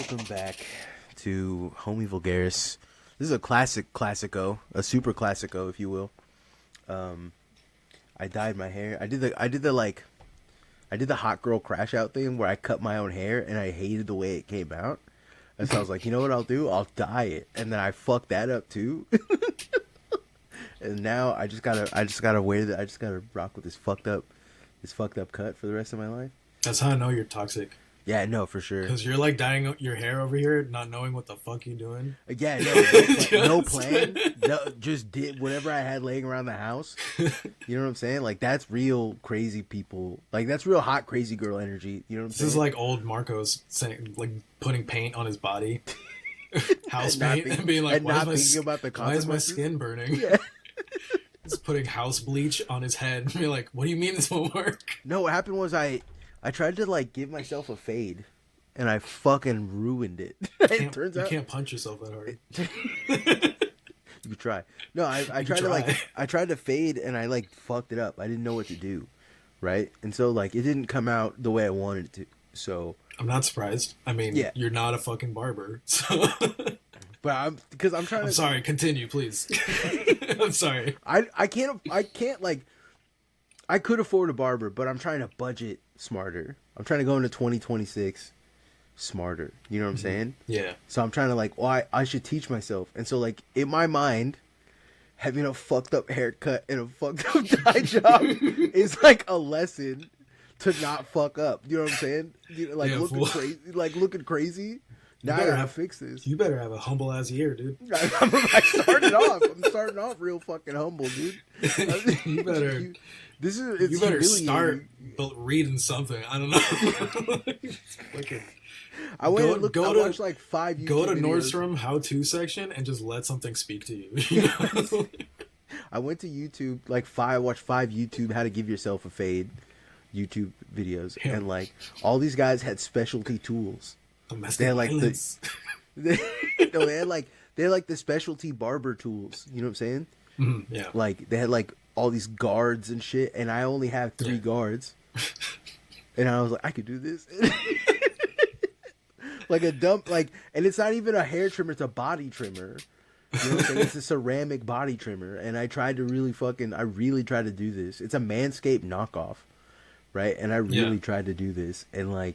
Welcome back to HomieVulgaris. This is a classico, a super classico, if you will. I dyed my hair. I did the hot girl crash out thing where I cut my own hair and I hated the way it came out. And so I was like, you know what I'll do? I'll dye it. And then I fucked that up too. And now I just gotta rock with this fucked up cut for the rest of my life. That's how I know you're toxic. Yeah, no, for sure. Because you're like dyeing your hair over here, not knowing what the fuck you're doing. Yeah, no plan. No, just did whatever I had laying around the house. You know what I'm saying? Like, that's real crazy people. Like, that's real hot, crazy girl energy. You know what I'm saying? This is like old Marcos saying, like, putting paint on his body. House paint. And being like, why is my skin burning? Yeah. He's putting house bleach on his head. And be like, what do you mean this won't work? No, what happened was I tried to, like, give myself a fade, and I fucking ruined it. It turns out you can't punch yourself that hard. You could try. No, I tried to fade, and I, like, fucked it up. I didn't know what to do, right? And so, like, it didn't come out the way I wanted it to. So I'm not surprised. I mean, yeah. You're not a fucking barber, so... But I'm sorry, continue, please. I'm sorry. I can't, like... I could afford a barber, but I'm trying to budget smarter. I'm trying to go into 2026 smarter. You know what I'm saying? Yeah. So I'm trying to, like, I should teach myself. And so, like, in my mind, having a fucked up haircut and a fucked up dye job is like a lesson to not fuck up. You know what I'm saying? Like, yeah, looking crazy. Now I gotta fix this. You better have a humble ass year, dude. I'm starting off real fucking humble, dude. You better. You better start reading something. I don't know. I watched like 5 YouTube Go to videos. Nordstrom how-to section and just let something speak to you. You know? I went to YouTube, watched 5 YouTube how to give yourself a fade YouTube videos, yeah. And like all these guys had specialty tools. They had like they had like the specialty barber tools. You know what I'm saying? Mm-hmm, yeah. Like they had like all these guards and shit, and I only have 3 guards. And I was like, I could do this. Like a and it's not even a hair trimmer, it's a body trimmer. You know what I'm saying? It's a ceramic body trimmer. And I really tried to do this. It's a Manscaped knockoff, right? And I really tried to do this, and like,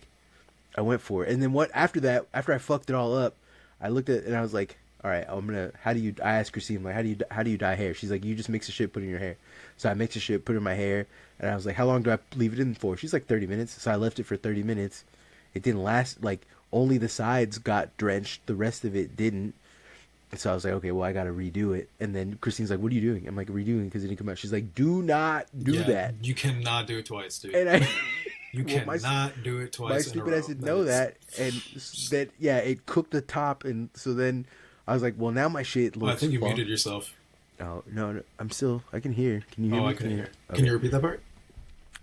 I went for it. And then after I fucked it all up, I looked at it and I was like, all right, I asked Christine, like, how do you dye hair? She's like, you just mix the shit, put it in your hair. So I mixed the shit, put it in my hair, and I was like, how long do I leave it in for? She's like, 30 minutes. So I left it for 30 minutes. It didn't last, like, only the sides got drenched. The rest of it didn't. And so I was like, okay, well, I got to redo it. And then Christine's like, what are you doing? I'm like, redoing because it didn't come out. She's like, do not do that. You cannot do it twice, dude. And you cannot do it twice. My stupid ass didn't know that. And that, it cooked the top. And so then I was like, well, now my shit looks I think you muted yourself. Oh, no, I can hear. Can you hear me? I can hear. Okay. Can you repeat that part?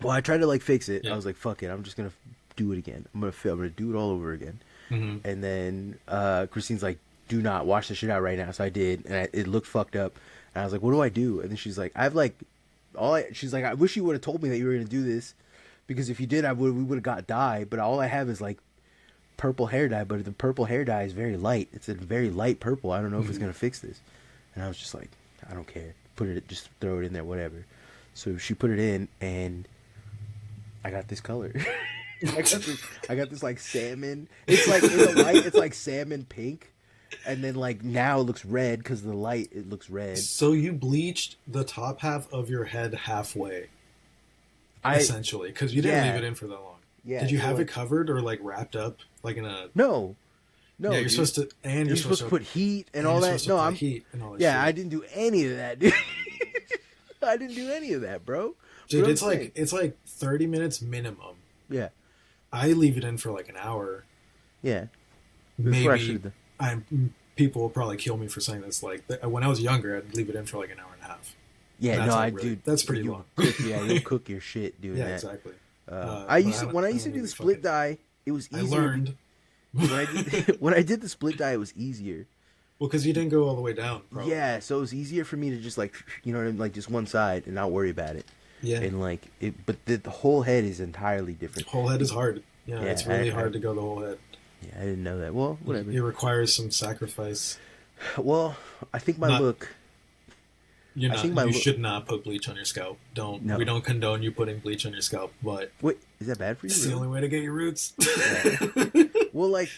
Well, I tried to, like, fix it. Yeah. I was like, fuck it. I'm just going to do it again. I'm going to do it all over again. Mm-hmm. And then Christine's like, do not wash the shit out right now. So I did. And it looked fucked up. And I was like, what do I do? And then she's like, she's like, I wish you would have told me that you were going to do this. Because if you did, we would have got dye. But all I have is, like, purple hair dye. But the purple hair dye is very light. It's a very light purple. I don't know if it's going to fix this. And I was just like, I don't care. Just throw it in there, whatever. So she put it in, and I got this color. I got this like salmon. It's like in the light, it's like salmon pink, and then like now it looks red because the light it looks red. So you bleached the top half of your head halfway, essentially, because you didn't leave it in for that long. Yeah. Did you have it covered or like wrapped up like in a? No. Yeah, you're supposed to, and you're supposed to put heat and all that. No, heat and all that. Yeah, shit. I didn't do any of that, dude. I didn't do any of that, bro. Dude, it's like 30 minutes minimum. Yeah. I leave it in for like an hour. Yeah. Maybe. People will probably kill me for saying this. Like when I was younger, I'd leave it in for like an hour and a half. Yeah, no, dude. That's pretty long. You'll cook your shit doing that. Yeah, exactly. When I used to do the split dye, it was easier. I learned. When I did the split dye, it was easier. Well, because you didn't go all the way down. Probably. Yeah, so it was easier for me to just like, you know what I mean, like just one side and not worry about it. Yeah. And like but the whole head is entirely different. Whole head is hard. Yeah, it's really hard to go the whole head. Yeah, I didn't know that. Well, whatever. It requires some sacrifice. Well, I think my look. You should not put bleach on your scalp. We don't condone you putting bleach on your scalp, but wait, is that bad for you? It's the only way to get your roots. Yeah. Well, like,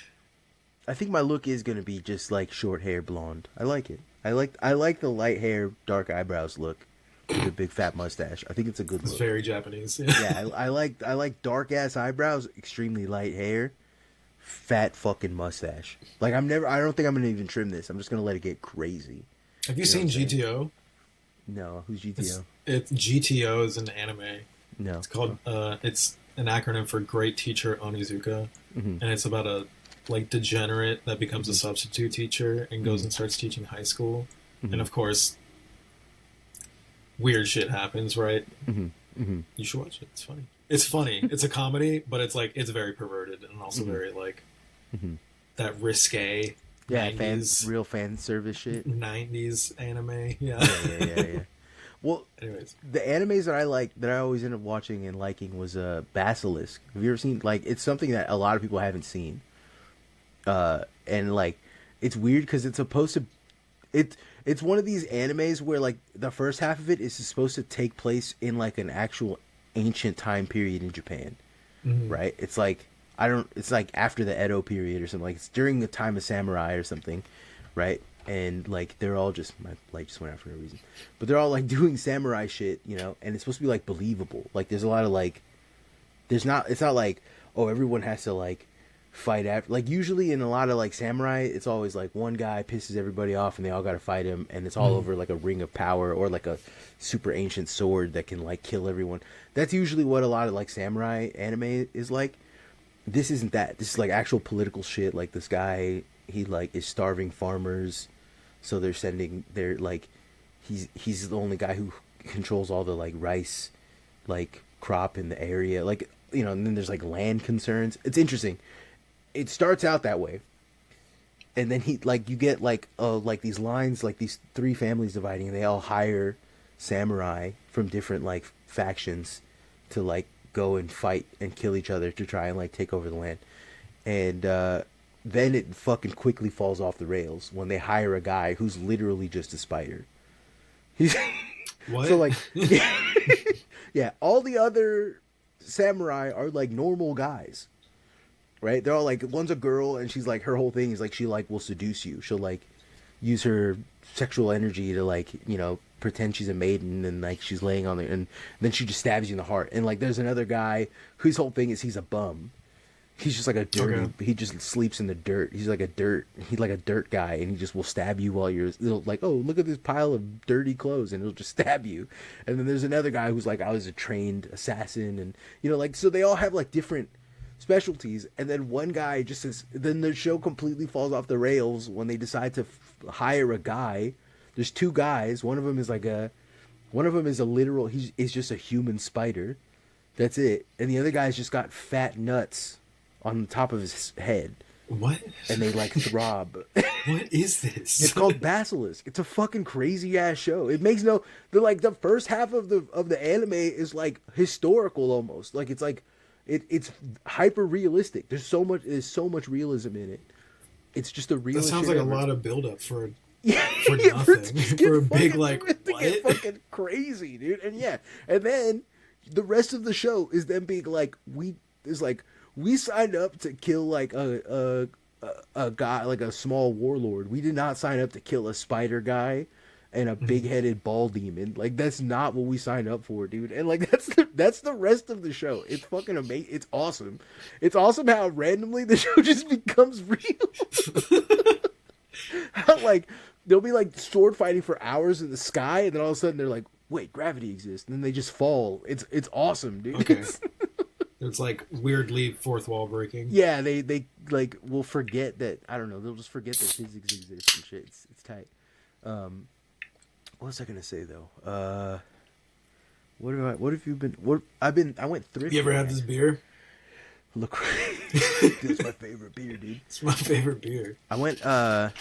I think my look is gonna be just like short hair, blonde. I like it. I like the light hair, dark eyebrows look with a big fat mustache. I think it's a good look. It's very Japanese. Yeah, I like dark ass eyebrows, extremely light hair, fat fucking mustache. Like I don't think I'm gonna even trim this. I'm just gonna let it get crazy. Have you seen GTO? No, who's GTO? It's GTO is an anime. No, it's called. It's an acronym for Great Teacher Onizuka, and it's about a degenerate that becomes a substitute teacher and goes and starts teaching high school, and of course, weird shit happens. Right? You should watch it. It's funny. It's funny. It's a comedy, but it's very perverted and also very that risque. Yeah, 90s, real fan service shit. 90s anime. Yeah. Well, anyways, the animes that I always end up watching and liking was Basilisk. Have you ever seen? Like, it's something that a lot of people haven't seen. And like, it's weird because it's supposed to. It's one of these animes where like the first half of it is supposed to take place in like an actual ancient time period in Japan, right? It's like. It's like after the Edo period or something. Like it's during the time of samurai or something, right? And like they're all my light just went out for no reason, but they're all like doing samurai shit, you know. And it's supposed to be like believable. Like there's a lot of like, it's not like, oh, everyone has to like fight after. Like usually in a lot of like samurai, it's always like one guy pisses everybody off and they all got to fight him, and it's all over like a ring of power or like a super ancient sword that can like kill everyone. That's usually what a lot of like samurai anime is like. This isn't that. This is like actual political shit. Like this guy, he like is starving farmers, so they're sending their like, he's the only guy who controls all the like rice, like crop in the area. Like, you know, and then there's like land concerns. It's interesting. It starts out that way, and then you get like these lines, like these three families dividing, and they all hire samurai from different like factions to like go and fight and kill each other to try and like take over the land. And then it fucking quickly falls off the rails when they hire a guy who's literally just a spider. He's what? So like yeah, all the other samurai are like normal guys, right? They're all like, one's a girl and she's like, her whole thing is like she like will seduce you. She'll like use her sexual energy to like, you know, pretend she's a maiden and like she's laying on there, and then she just stabs you in the heart. And like there's another guy whose whole thing is he's a bum. He's just like a dirty. He just sleeps in the dirt. He's like a dirt guy, and he just will stab you while you're like, oh, look at this pile of dirty clothes, and he'll just stab you. And then there's another guy who's like, I was a trained assassin, and you know, like, so they all have like different specialties. And then one guy just says, then the show completely falls off the rails when they decide to hire a guy. There's two guys. One of them is a literal. He's just a human spider. That's it. And the other guy's just got fat nuts on the top of his head. What? And they like throb. What is this? It's called Basilisk. It's a fucking crazy ass show. It makes no. The first half of the anime is like historical almost. Like it's hyper realistic. There's so much realism in it. It's just a real. That sounds like a lot of build up for. Yeah, for nothing. For a big like what? Get fucking crazy, dude. And yeah, and then the rest of the show is them being like, we signed up to kill like a guy, like a small warlord. We did not sign up to kill a spider guy and a big-headed ball demon. Like that's not what we signed up for, dude. And like that's the rest of the show. It's fucking amazing. It's awesome. It's awesome how randomly the show just becomes real. How like they'll be like sword fighting for hours in the sky, and then all of a sudden they're like, wait, gravity exists, and then they just fall. It's awesome, dude. Okay. It's like weirdly fourth wall breaking. Yeah, they like will forget that, I don't know, they'll just forget that physics exists and shit. It's tight. What was I gonna say though? What have you been? I went thrifting. You ever had this beer? Look, it's my favorite beer, dude. It's my favorite beer. I went.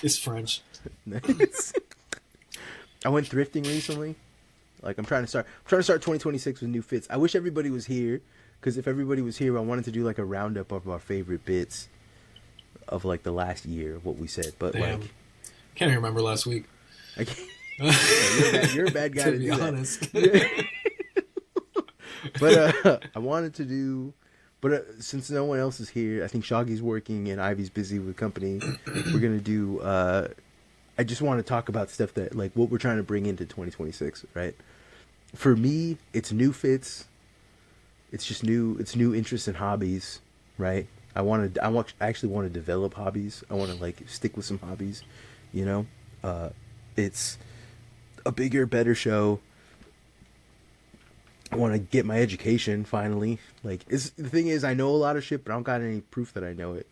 It's French. Nice. I went thrifting recently. Like I'm trying to start 2026 with new fits. I wish everybody was here, because if everybody was here, I wanted to do like a roundup of our favorite bits. of like the last year, what we said. But Damn. like, Can't even remember last week. I can't, yeah, you're a bad guy to be do honest. that. But I wanted to do, but since no one else is here, I think Shoggy's working and Ivy's busy with company. We're gonna do. I just want to talk about stuff that like what we're trying to bring into 2026, right? For me, it's new fits. It's just new. It's new interests and hobbies, right? I actually want to develop hobbies. I want to like stick with some hobbies, you know. It's a bigger, better show. I want to get my education finally. Like, the thing is, I know a lot of shit, but I don't got any proof that I know it.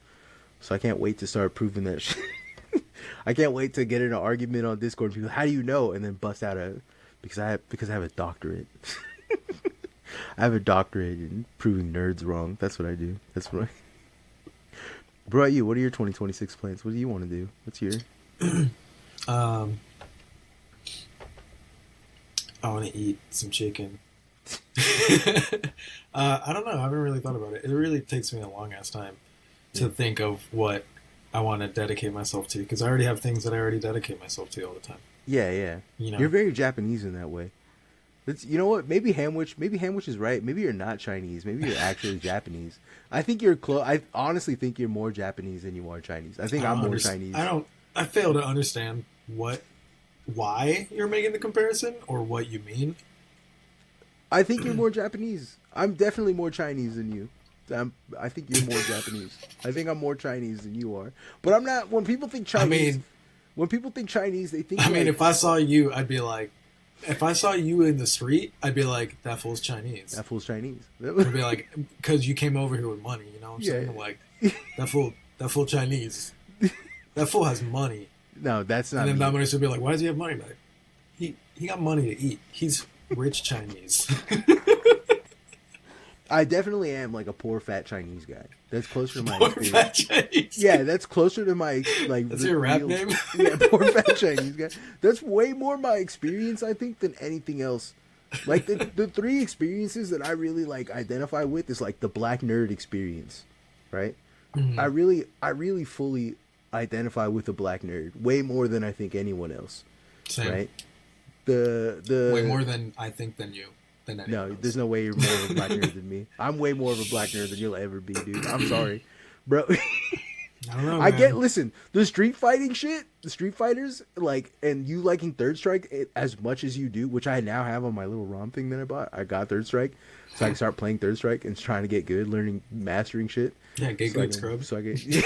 So I can't wait to start proving that shit. I can't wait to get in an argument on Discord. And people, how do you know? And then bust out because I have a doctorate. I have a doctorate in proving nerds wrong. That's what I do. That's what I. Bro, you. What are your 2026 plans? What do you want to do? What's your? I want to eat some chicken. I don't know. I haven't really thought about it. It really takes me a long ass time to think of what I want to dedicate myself to, because I already have things that I already dedicate myself to all the time. Yeah. You know? You're very Japanese in that way. You know what? Maybe Hamwich is right. Maybe you're not Chinese. Maybe you're actually Japanese. I think you're close. I honestly think you're more Japanese than you are Chinese. I think I'm more Chinese. I fail to understand why you're making the comparison or what you mean. I think you're more Japanese. I'm definitely more Chinese than you. I think you're more Japanese. I think I'm more Chinese than you are. But I'm not. When people think Chinese, they think. I mean, if I saw you, I'd be like, if I saw you in the street, I'd be like, that fool's Chinese. That fool's Chinese. I'd be like, because you came over here with money. You know what I'm saying? Like, that fool Chinese. That fool has money. No, that's not. And then me. I'm going to be like, why does he have money? Like, he got money to eat. He's rich Chinese. I definitely am like a poor fat Chinese guy. That's closer to my poor experience. fat Chinese. Yeah, that's closer to my like. That's your rap name. Yeah, poor fat Chinese guy. That's way more my experience, I think, than anything else. Like the three experiences that I really like identify with is like the black nerd experience, right? Mm-hmm. I really fully identify with the black nerd way more than I think anyone else. Same. Right? The way more than I think than you. No, there's no way you're more of a black nerd than me. I'm way more of a black nerd than you'll ever be, dude. I'm sorry, bro. I don't know. Listen, the street fighting shit, the street fighters, like, and you liking Third Strike as much as you do, which I now have on my little ROM thing that I bought. I got Third Strike, so I can start playing Third Strike and trying to get good, mastering shit. Yeah, get good, scrub. So I get.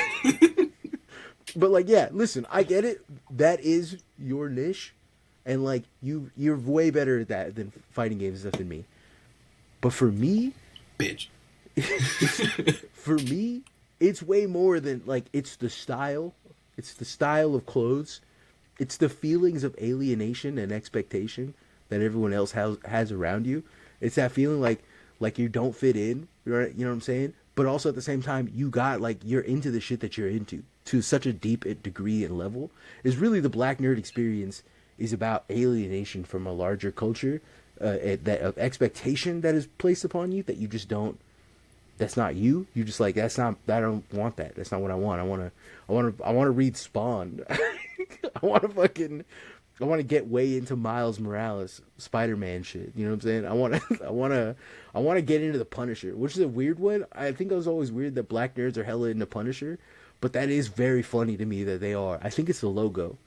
But like, yeah, listen, I get it. That is your niche. And like you're way better at that than fighting games and stuff than me. But for me, bitch. For me, it's way more than like it's the style. It's the style of clothes. It's the feelings of alienation and expectation that everyone else has around you. It's that feeling like you don't fit in. You know what I'm saying? But also at the same time, you're into the shit that you're into to such a deep degree and level. Is really the black nerd experience. Is about alienation from a larger culture, that expectation that is placed upon you that you just don't. That's not you. You just like that's not. I don't want that. That's not what I want. I want to read Spawn. I want to get way into Miles Morales Spider-Man shit. You know what I'm saying? I want to get into the Punisher, which is a weird one. I think it was always weird that black nerds are hella into Punisher, but that is very funny to me that they are. I think it's the logo.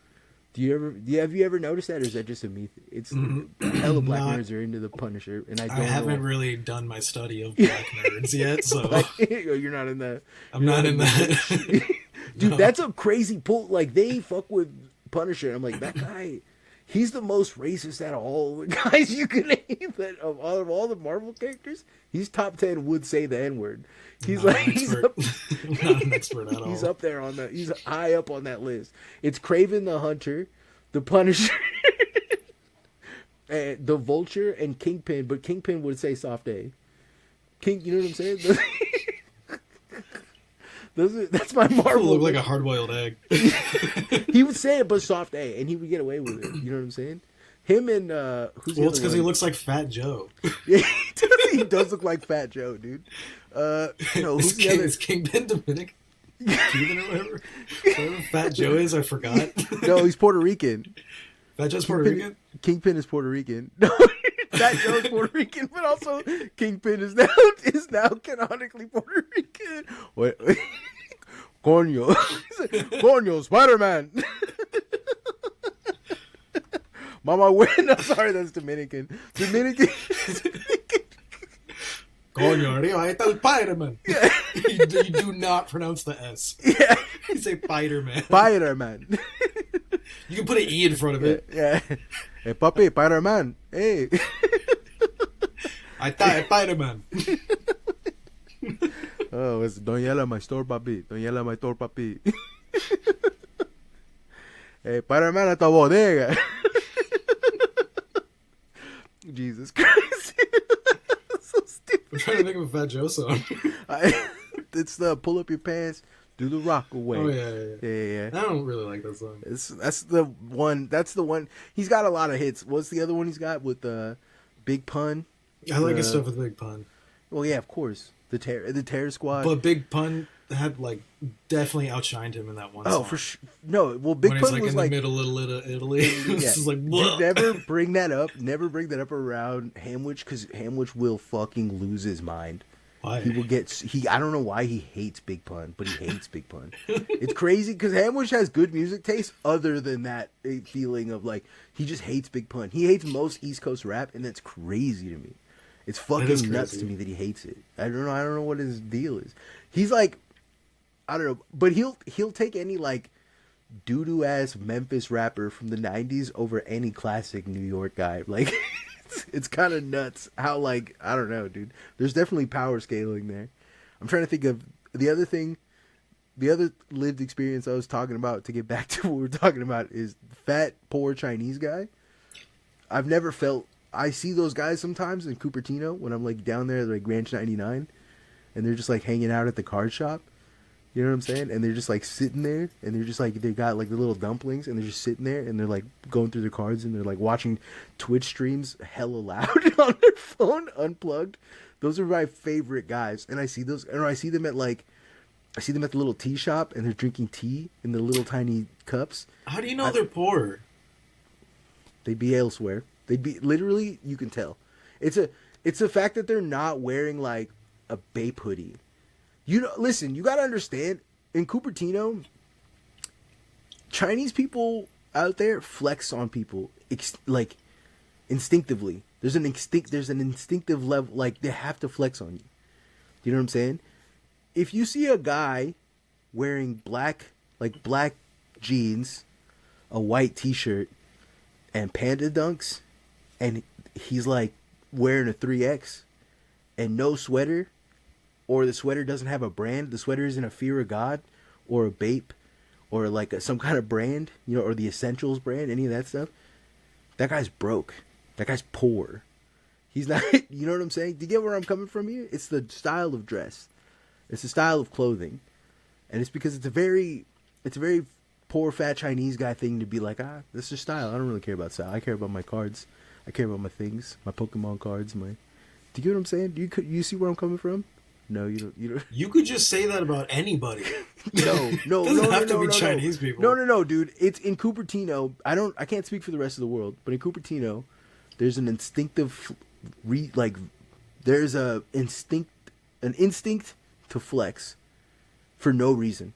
Have you ever noticed that, or is that just a me? It's hella black nerds are into the Punisher, and I haven't really done my study of black nerds yet, so you're not in that. I'm not in that. Dude, no. That's a crazy pull. Like they fuck with Punisher. I'm like that guy. He's the most racist out of all the guys you can name. That of all the Marvel characters, he's top 10. Would say the N-word. He's not an expert at all. He's up there on that. He's high up on that list. It's Kraven the Hunter, the Punisher, and the Vulture, and Kingpin. But Kingpin would say Soft A. You know what I'm saying? That's my Marvel. Look like a hard-boiled egg. He would say it, but Soft A, and he would get away with it. You know what I'm saying? Him and who's the well, it's because he looks like Fat Joe. Yeah, he does look like Fat Joe, dude. Who's the other? Is Kingpin Dominican? Cuban or whatever. Whatever Fat Joe is, I forgot. No, he's Puerto Rican. Fat Joe's Puerto Rican? Kingpin is Puerto Rican. No, Fat Joe's Puerto Rican, but also Kingpin is now canonically Puerto Rican. Wait. Coño. Coño, Spider-Man. Mama win. I'm sorry, that's Dominican. Dominican. Coño, arriba, ahí está el Spider-Man. Yeah. You do not pronounce the S. Yeah. You say Spider-Man. Spider-Man. You can put an E in front of it. Yeah. Hey, papi, Spider-Man. Hey. Ahí está el Spider-Man. Oh, it's don't yell at my store, papi. Don't yell at my store, papi. Hey, Spider-Man at the bodega. Jesus Christ. So stupid. I'm trying to think of a Fat Joe song. It's the pull up your pants, do the rock away. Oh, yeah. I don't really like that song. That's the one. That's the one. He's got a lot of hits. What's the other one he's got with Big Pun? I like his stuff with Big Pun. Well, yeah, of course. The Terror Squad. But Big Pun had definitely outshined him in that one song. Oh, for sure. No, well, Big Pun was in the middle of Italy. This is like, dude, never bring that up. Never bring that up around Hamwich, because Hamwich will fucking lose his mind. Why? He will get. I don't know why he hates Big Pun, but he hates Big Pun. It's crazy because Hamwich has good music taste, other than that feeling of he just hates Big Pun. He hates most East Coast rap, and that's crazy to me. It's fucking nuts to me that he hates it. I don't know what his deal is. He's like, I don't know, but he'll take any doo-doo ass Memphis rapper from the 90s over any classic New York guy. It's kind of nuts how I don't know, dude. There's definitely power scaling there. I'm trying to think of the other lived experience I was talking about, to get back to what we were talking about, is fat, poor Chinese guy. I've never felt. I see those guys sometimes in Cupertino when I'm down there at Ranch 99, and they're just hanging out at the card shop. You know what I'm saying? And they're just sitting there, and they're just they got the little dumplings, and they're just sitting there, and they're going through their cards, and they're watching Twitch streams hella loud on their phone, unplugged. Those are my favorite guys, and I see those, or I see them at I see them at the little tea shop, and they're drinking tea in the little tiny cups. How do you know they're poor? They'd be elsewhere. They'd be literally. You can tell. It's the fact that they're not wearing a Bape hoodie. Listen. You gotta understand. In Cupertino, Chinese people out there flex on people instinctively. There's an instinctive level. They have to flex on you. You know what I'm saying? If you see a guy wearing black jeans, a white t-shirt, and panda dunks, and he's wearing a 3X and no sweater, or the sweater doesn't have a brand, the sweater isn't a Fear of God or a Bape or some kind of brand, or the Essentials brand, any of that stuff, that guy's broke. That guy's poor. He's not, you know what I'm saying? Do you get where I'm coming from here? It's the style of dress. It's the style of clothing. And it's because it's a very poor fat Chinese guy thing to be this is style. I don't really care about style. I care about my cards. I care about my things, my Pokemon cards, Do you get what I'm saying? Do you see where I'm coming from? No, you don't. You could just say that about anybody. No, doesn't have to be Chinese people. No, dude. It's in Cupertino. I can't speak for the rest of the world, but in Cupertino, there's an instinctive, there's an instinct to flex, for no reason.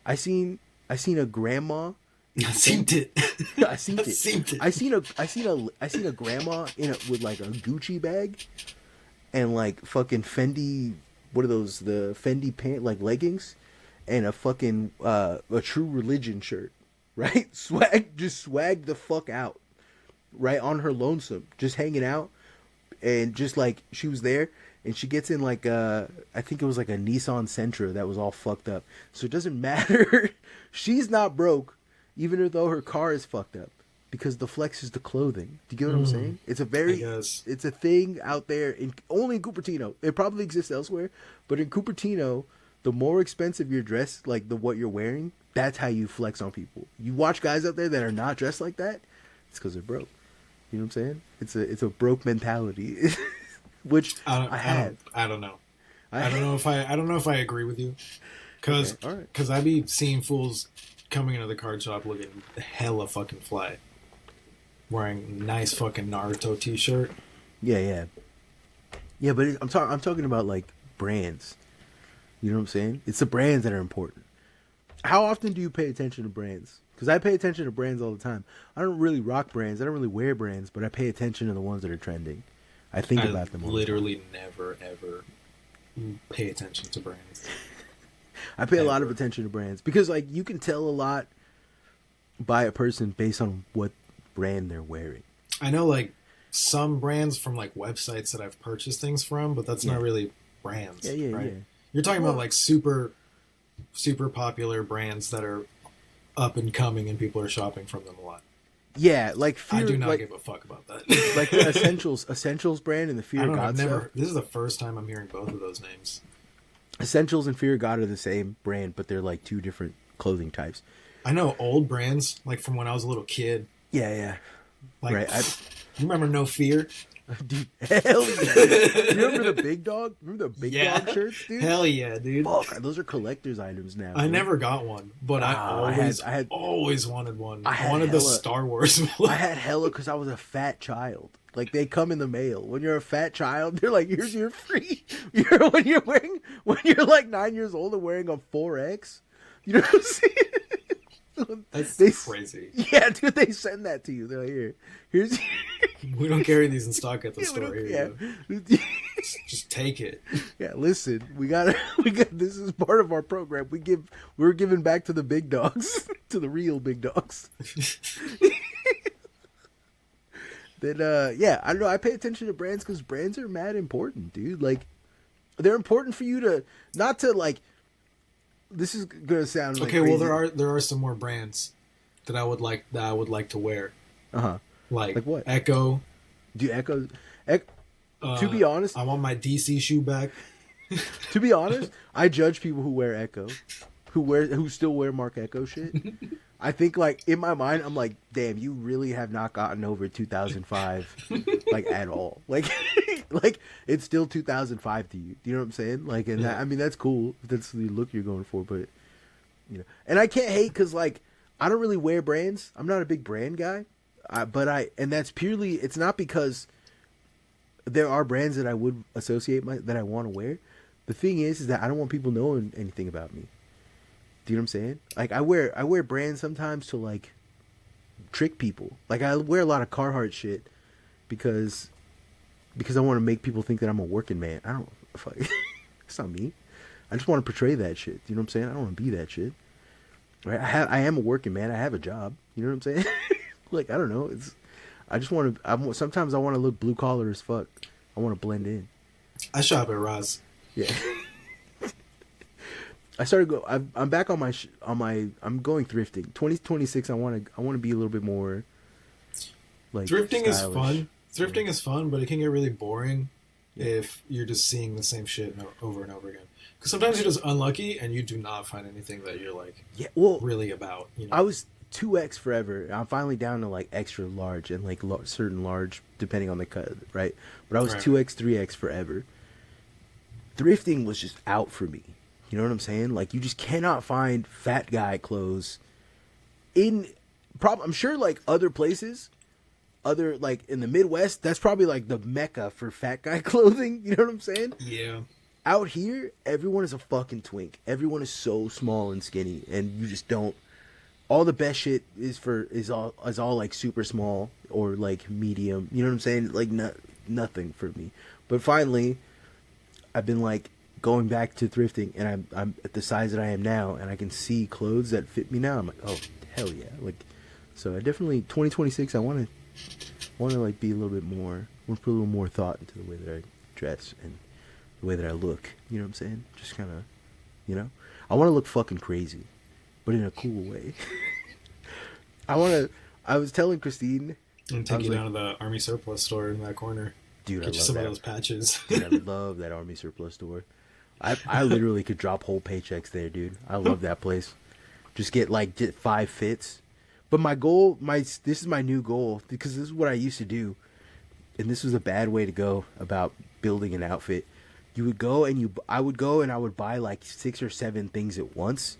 I seen a grandma. I seen it. I seen it. I seen a grandma with a Gucci bag and fucking Fendi. What are those? The Fendi pant leggings, and a fucking a True Religion shirt, right? Swag the fuck out, right, on her lonesome, just hanging out, and just she was there. And she gets in I think it was a Nissan Sentra that was all fucked up. So it doesn't matter. She's not broke, even though her car is fucked up, because the flex is the clothing. Do you get what I'm saying? It's a thing out there only in Cupertino. It probably exists elsewhere, but in Cupertino, the more expensive your dress, what you're wearing, that's how you flex on people. You watch guys out there that are not dressed like that, it's because they're broke. You know what I'm saying? It's a broke mentality. Which I had. I don't know. I don't know if I agree with you, Cause, Okay, all right. cause I be seeing fools coming into the card shop looking hella fucking fly, wearing nice fucking Naruto t-shirt. Yeah. But I'm talking about like brands. You know what I'm saying? It's the brands that are important. How often do you pay attention to brands? Because I pay attention to brands all the time. I don't really rock brands. I don't really wear brands, but I pay attention to the ones that are trending. I think about them all the time. Literally never ever pay attention to brands. I pay a lot of attention to brands because like you can tell a lot by a person based on what brand they're wearing. I know like some brands from like websites that I've purchased things from, but that's not really brands. Right? Yeah. You're talking about like super popular brands that are up and coming and people are shopping from them a lot. Yeah, like I do not give a fuck about that. Like the Essentials brand and the Fear of God stuff. This is the first time I'm hearing both of those names. Essentials and Fear of God are the same brand, but they're like two different clothing types. I know old brands, like from when I was a little kid. Yeah. Like, right. You remember No Fear? Dude, hell yeah. You remember the Big Dog? Remember the Big Dog shirts, dude? Hell yeah, dude. Fuck, those are collector's items now. I never got one, but I always wanted one. I wanted the Star Wars one. I had hella because I was a fat child. Like, they come in the mail. When you're a fat child, they're like, here's your free. When you're like 9 years old and wearing a 4X. You know what I'm saying? That's crazy. Yeah, dude, they send that to you. They're like, here's. We don't carry these in stock at the store here. Yeah. Just take it. Yeah, listen, we got. This is part of our program. We're giving back to the big dogs, to the real big dogs. Then, I don't know. I pay attention to brands because brands are mad important, dude. Like, they're important for you to not to like. This is gonna sound like okay. crazy. Well, there are some more brands that I would like to wear. Like what? Echo. Do Echo? To be honest, I want my DC shoe back. To be honest, I judge people who wear Echo, who still wear Mark Echo shit. I think like in my mind, I'm like, damn, you really have not gotten over 2005, like at all. Like it's still 2005 to you. Do you know what I'm saying? Like, and that, I mean, that's cool. That's the look you're going for, but and I can't hate because like I don't really wear brands. I'm not a big brand guy, and that's purely. It's not because there are brands that I would associate that I want to wear. The thing is that I don't want people knowing anything about me. Do you know what I'm saying? Like I wear brands sometimes to like trick people. Like I wear a lot of Carhartt shit because I want to make people think that I'm a working man. I don't fuck. It's not me. I just want to portray that shit. You know what I'm saying? I don't want to be that shit. Right? I am a working man. I have a job. You know what I'm saying? Like I don't know. Sometimes I want to look blue collar as fuck. I want to blend in. I shop at Ross. Yeah. I'm back on my. I'm going thrifting. 2026. I want to be a little bit more. Like thrifting stylish. is fun. Thrifting is fun, but it can get really boring if you're just seeing the same shit over and over again. Because sometimes you're just unlucky and you do not find anything that you're like really about. You know? I was 2X forever. I'm finally down to like extra large and like certain large depending on the cut, right? But I was 2X, 3X forever. Thrifting was just out for me. You know what I'm saying? Like you just cannot find fat guy clothes I'm sure like other places, like in the Midwest, that's probably like the mecca for fat guy clothing. You know what I'm saying? Yeah. Out here, everyone is a fucking twink. Everyone is so small and skinny, and you just don't. All the best shit is all like super small or like medium. You know what I'm saying? Like nothing for me. But finally, I've been like going back to thrifting, and I'm at the size that I am now, and I can see clothes that fit me now. I'm like, oh hell yeah! Like, so I definitely 2026. I want to like be a little bit more. I want to put a little more thought into the way that I dress and the way that I look. You know what I'm saying? Just kind of, I want to look fucking crazy, but in a cool way. I was telling Christine. And take you down to the Army Surplus store in that corner. Dude, get you some of those patches. Dude, I love that Army Surplus store. I literally could drop whole paychecks there, dude. I love that place. Just get 5 fits. But my goal, this is my new goal, because this is what I used to do, and this was a bad way to go about building an outfit, You would go and I would go and I would buy like 6 or 7 things at once,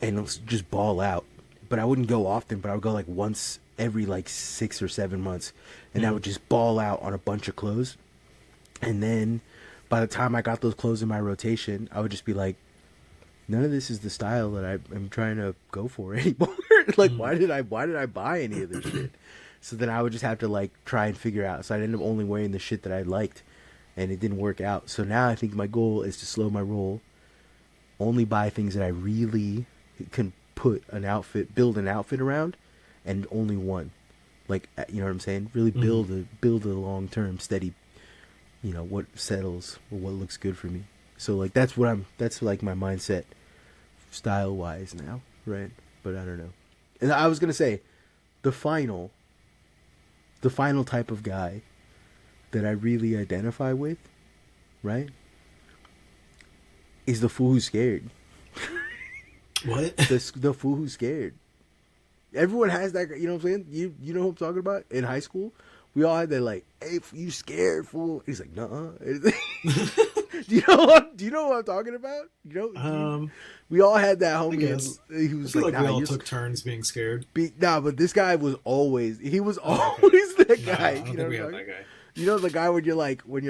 and just ball out. But I wouldn't go often. But I would go like once every like 6 or 7 months, and I would just ball out on a bunch of clothes. And then by the time I got those clothes in my rotation, I would just be like, none of this is the style that I'm trying to go for anymore. Like, why did I buy any of this shit? So then I would just have to like try and figure out. So I ended up only wearing the shit that I liked, and it didn't work out. So now I think my goal is to slow my roll, only buy things that I really can build an outfit around, and only one. Like, you know what I'm saying? Really build a long term steady, you know, what settles or what looks good for me. So like that's like my mindset style wise now, right? But I don't know. And I was gonna say the final type of guy that I really identify with, right, is the fool who's scared. What? The fool who's scared. Everyone has that, you know what I'm saying? You know who I'm talking about? In high school, we all had that, like, hey, you scared, fool. He's like, nuh-uh. Do you know what I'm talking about? You know, we all had that homie. He was like, we all took turns being scared. But this guy was always that guy. I don't think we had that guy. You know the guy when you're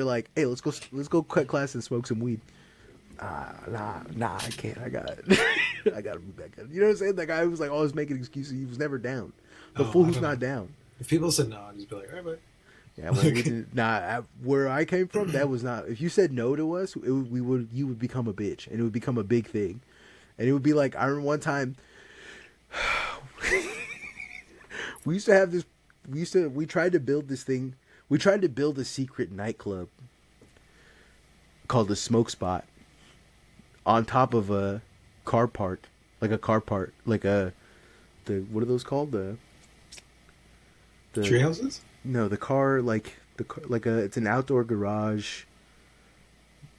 like, hey, let's go cut class and smoke some weed. Nah, I can't. I gotta be back. You know what I'm saying? That guy who was like always making excuses. He was never down. The fool who's not down. If people said no, I'd just be like, all right, bud. Yeah, well, where I came from, that was not. If you said no to us, you would become a bitch, and it would become a big thing, and it would be like, I remember one time, we tried to build this thing. We tried to build a secret nightclub called the Smoke Spot on top of a car park, what are those called? The tree houses? No, it's an outdoor garage,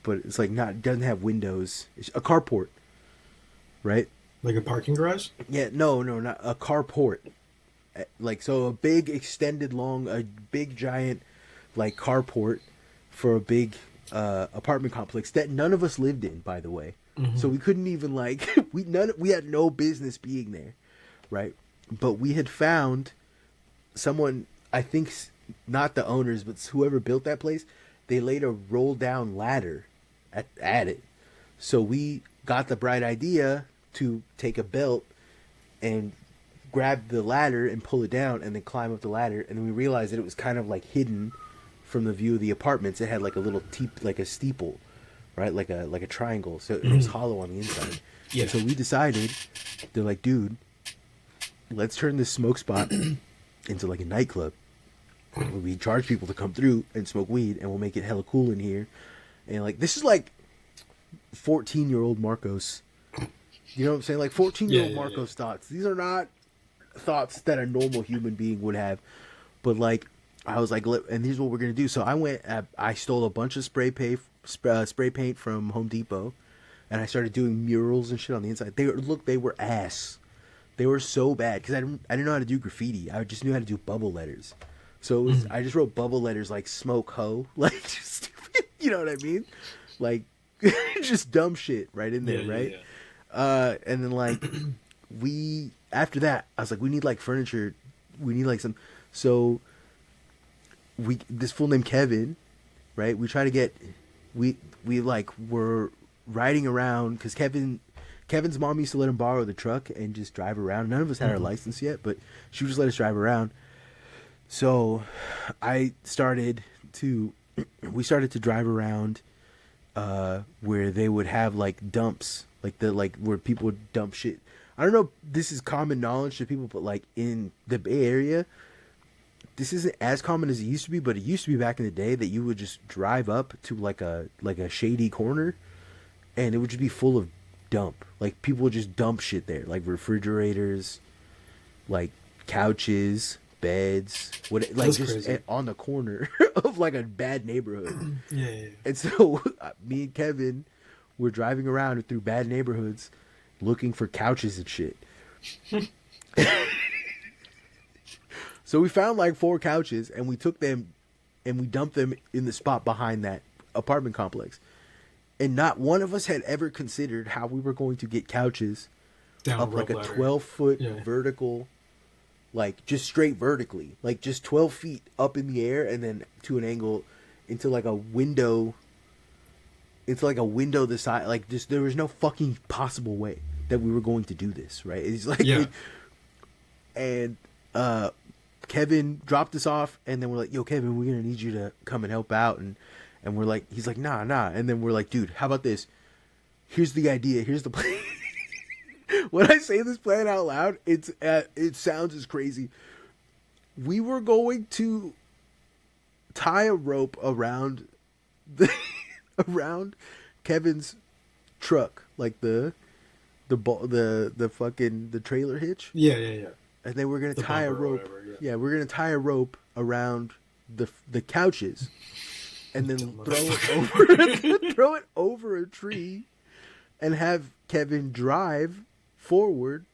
but it's like doesn't have windows. It's a carport, right? Like a parking garage? Yeah, no, not a carport. Like, so a big a big giant like carport for a big apartment complex that none of us lived in, by the way. Mm-hmm. So we couldn't even like we had no business being there, right? But we had found someone, I think not the owners, but whoever built that place, they laid a roll down ladder at it. So we got the bright idea to take a belt and grab the ladder and pull it down and then climb up the ladder. And then we realized that it was kind of like hidden from the view of the apartments. It had like a little like a steeple, right? Like a triangle. So it was hollow on the inside. Yeah. And so we decided, they're like, dude, let's turn this Smoke Spot into like a nightclub. We charge people to come through and smoke weed, and we'll make it hella cool in here. And like, this is like 14-year-old Marcos. You know what I'm saying? Like 14-year-old Marcos thoughts. These are not thoughts that a normal human being would have. But like, I was like, and here's what we're gonna do. So I stole a bunch of spray paint from Home Depot, and I started doing murals and shit on the inside. They were ass. They were so bad because I didn't know how to do graffiti. I just knew how to do bubble letters. So I just wrote bubble letters like smoke hoe, like just stupid. You know what I mean? Like just dumb shit right in there, right? Yeah. And then like after that, I was like, we need like furniture. We need like some. So this fool named Kevin, right? We try to get we like were riding around because Kevin's mom used to let him borrow the truck and just drive around. None of us had our license yet, but she would just let us drive around. So we started to drive around where they would have like dumps, like where people would dump shit. I don't know if this is common knowledge to people, but like in the Bay Area, this isn't as common as it used to be, but it used to be back in the day that you would just drive up to like a shady corner and it would just be full of dump. Like people would just dump shit there, like refrigerators, like couches, beds, just crazy. On the corner of like a bad neighborhood. Yeah. And so me and Kevin were driving around through bad neighborhoods looking for couches and shit. So we found like 4 couches and we took them and we dumped them in the spot behind that apartment complex, and not one of us had ever considered how we were going to get couches Down up like a ladder. 12-foot Yeah. vertical, like just straight vertically, like just 12 feet up in the air and then to an angle into like a window. It's like a window the size, like just there was no fucking possible way that we were going to do this, right? It's like, Yeah. and Kevin dropped us off, and then we're like, "Yo, Kevin, we're gonna need you to come and help out," and we're like, he's like, "Nah," and then we're like, "Dude, how about this? Here's the idea. Here's the plan." When I say this plan out loud, it sounds as crazy. We were going to tie a rope around around Kevin's truck, like the trailer hitch. Yeah. And then we're gonna The tie a bumper or rope. whatever, Yeah, we're gonna tie a rope around the couches, and then throw it over a tree, and have Kevin drive forward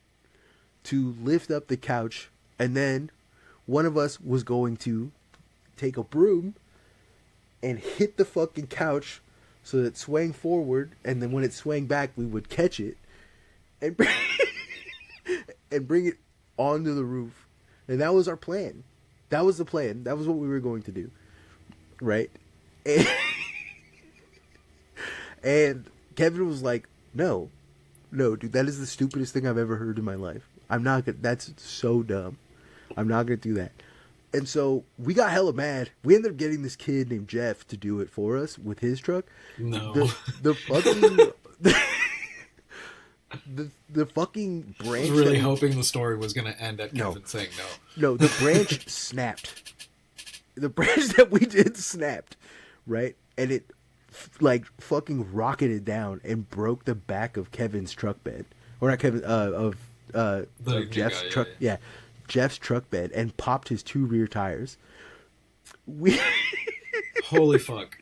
to lift up the couch, and then one of us was going to take a broom and hit the fucking couch so that it swang forward, and then when it swang back, we would catch it and bring it onto the roof. And that was our plan. That was the plan. That was what we were going to do. Right? And Kevin was like, no, dude, that is the stupidest thing I've ever heard in my life. I'm not gonna, that's so dumb. I'm not going to do that. And so we got hella mad. We ended up getting this kid named Jeff to do it for us with his truck. No. The fucking... The fucking branch. I was really hoping the story was going to end at Kevin saying no. No, the branch snapped. The branch that we did snapped, right? And it like fucking rocketed down and broke the back of Kevin's truck bed, or not Kevin, of Jeff's truck. Yeah, Jeff's truck bed, and popped his 2 rear tires. Holy fuck.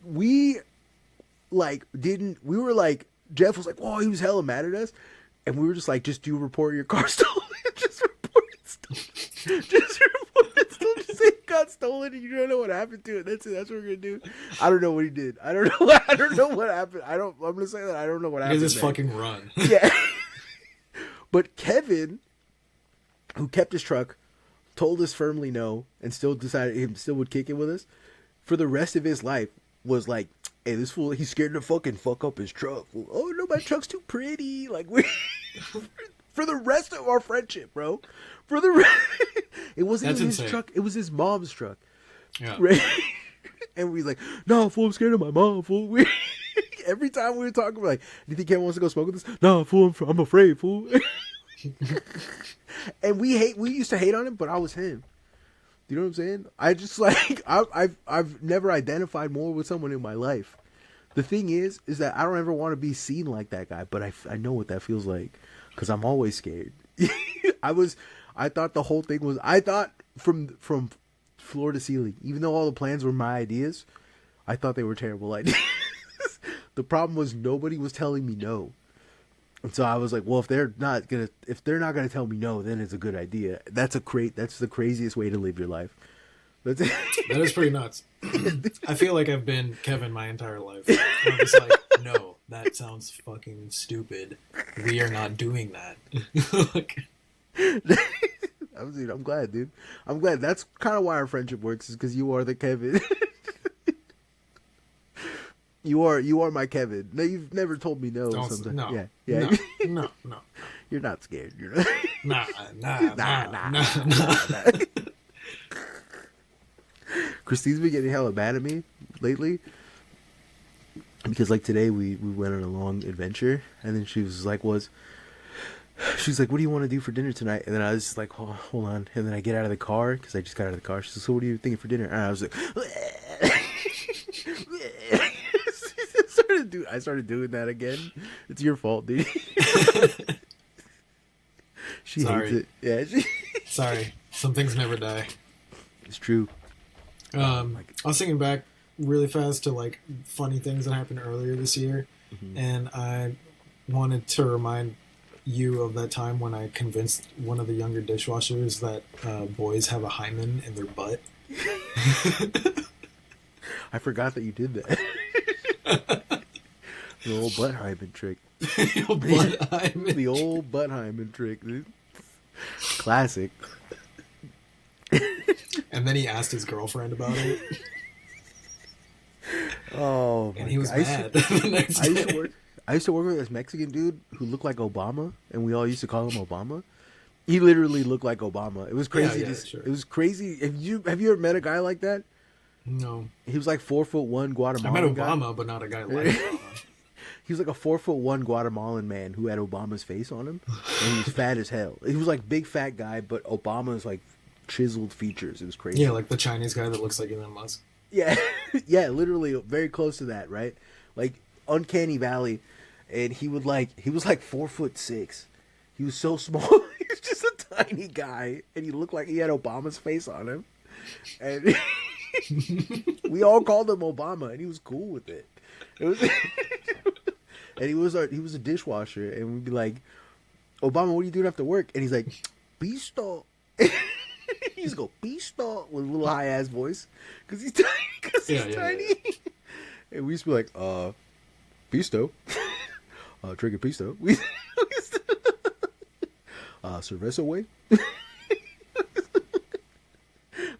We were like, Jeff was like, "Whoa," he was hella mad at us, and we were just like, "Just do report your car stolen." Just report it stolen. Just report it stolen. Just say it got stolen and you don't know what happened to it. That's it. That's what we're gonna do. I don't know what he did. I don't know what happened. I'm gonna say that I don't know what happened. He just fucking run. Yeah. But Kevin, who kept his truck, told us firmly no, and still decided he still would kick it with us for the rest of his life. Was like, "Hey, this fool, he's scared to fucking fuck up his truck. Oh no, my truck's too pretty." Like, we for the rest of our friendship, bro. For the it wasn't even his truck. It was his mom's truck. Yeah. Right? And we like, "No, fool, I'm scared of my mom, fool." Every time we were talking, we're like, "Do you think Kevin wants to go smoke with us?" "No, fool, I'm afraid, fool." And we used to hate on him, but I was him. You know what I'm saying? I just like I've never identified more with someone in my life. The thing is that I don't ever want to be seen like that guy, but I know what that feels like because I'm always scared. I thought the whole thing was, I thought from floor to ceiling, even though all the plans were my ideas, I thought they were terrible ideas. The problem was nobody was telling me no. And so I was like, well, if they're not gonna tell me no, then it's a good idea. That's the craziest way to live your life. That is pretty nuts. I feel like I've been Kevin my entire life. I'm just like, no, that sounds fucking stupid. We are not doing that. I'm glad, dude. I'm glad. That's kind of why our friendship works, is because you are the Kevin. You are my Kevin. No, you've never told me no. Sometimes. No. Yeah. No. You're not scared. You're not. Nah. Christine's been getting hella mad at me lately because, like, today we went on a long adventure, and then she was like, "What do you want to do for dinner tonight?" And then I was just like, hold on. And then I get out of the car because I just got out of the car. She said, "So what are you thinking for dinner?" And I was like, I started doing that again. It's your fault, dude. She hates it. Yeah. Sorry. Some things never die. It's true. I was thinking back really fast to like funny things that happened earlier this year, and I wanted to remind you of that time when I convinced one of the younger dishwashers that boys have a hymen in their butt? I forgot that you did that. The old butt hymen trick. The old butt hymen. The old butt hymen trick, dude. Classic. And then he asked his girlfriend about it. Oh, and he was mad the next day. I used to work with this Mexican dude who looked like Obama, and we all used to call him Obama. He literally looked like Obama. It was crazy. Sure. It was crazy. Have you ever met a guy like that? No. He was like 4'1" Guatemalan. I met Obama, guy. But not a guy like Obama. He was like a 4'1" Guatemalan man who had Obama's face on him, and he was fat as hell. He was like big fat guy, but Obama's like chiseled features. It was crazy. Yeah, like the Chinese guy that looks like Elon Musk. Yeah, yeah, literally very close to that, right? Like uncanny valley, and he was like 4'6". He was so small. He was just a tiny guy, and he looked like he had Obama's face on him, and we all called him Obama, and he was cool with it. It was, and he was a dishwasher, and we'd be like, Obama, what are you doing after work? And he's like, Pisto. He used to go Pisto with a little high ass voice because he's tiny. Tiny. And we used to be like, Pisto, drinking Pisto. We used to, Cerveza way.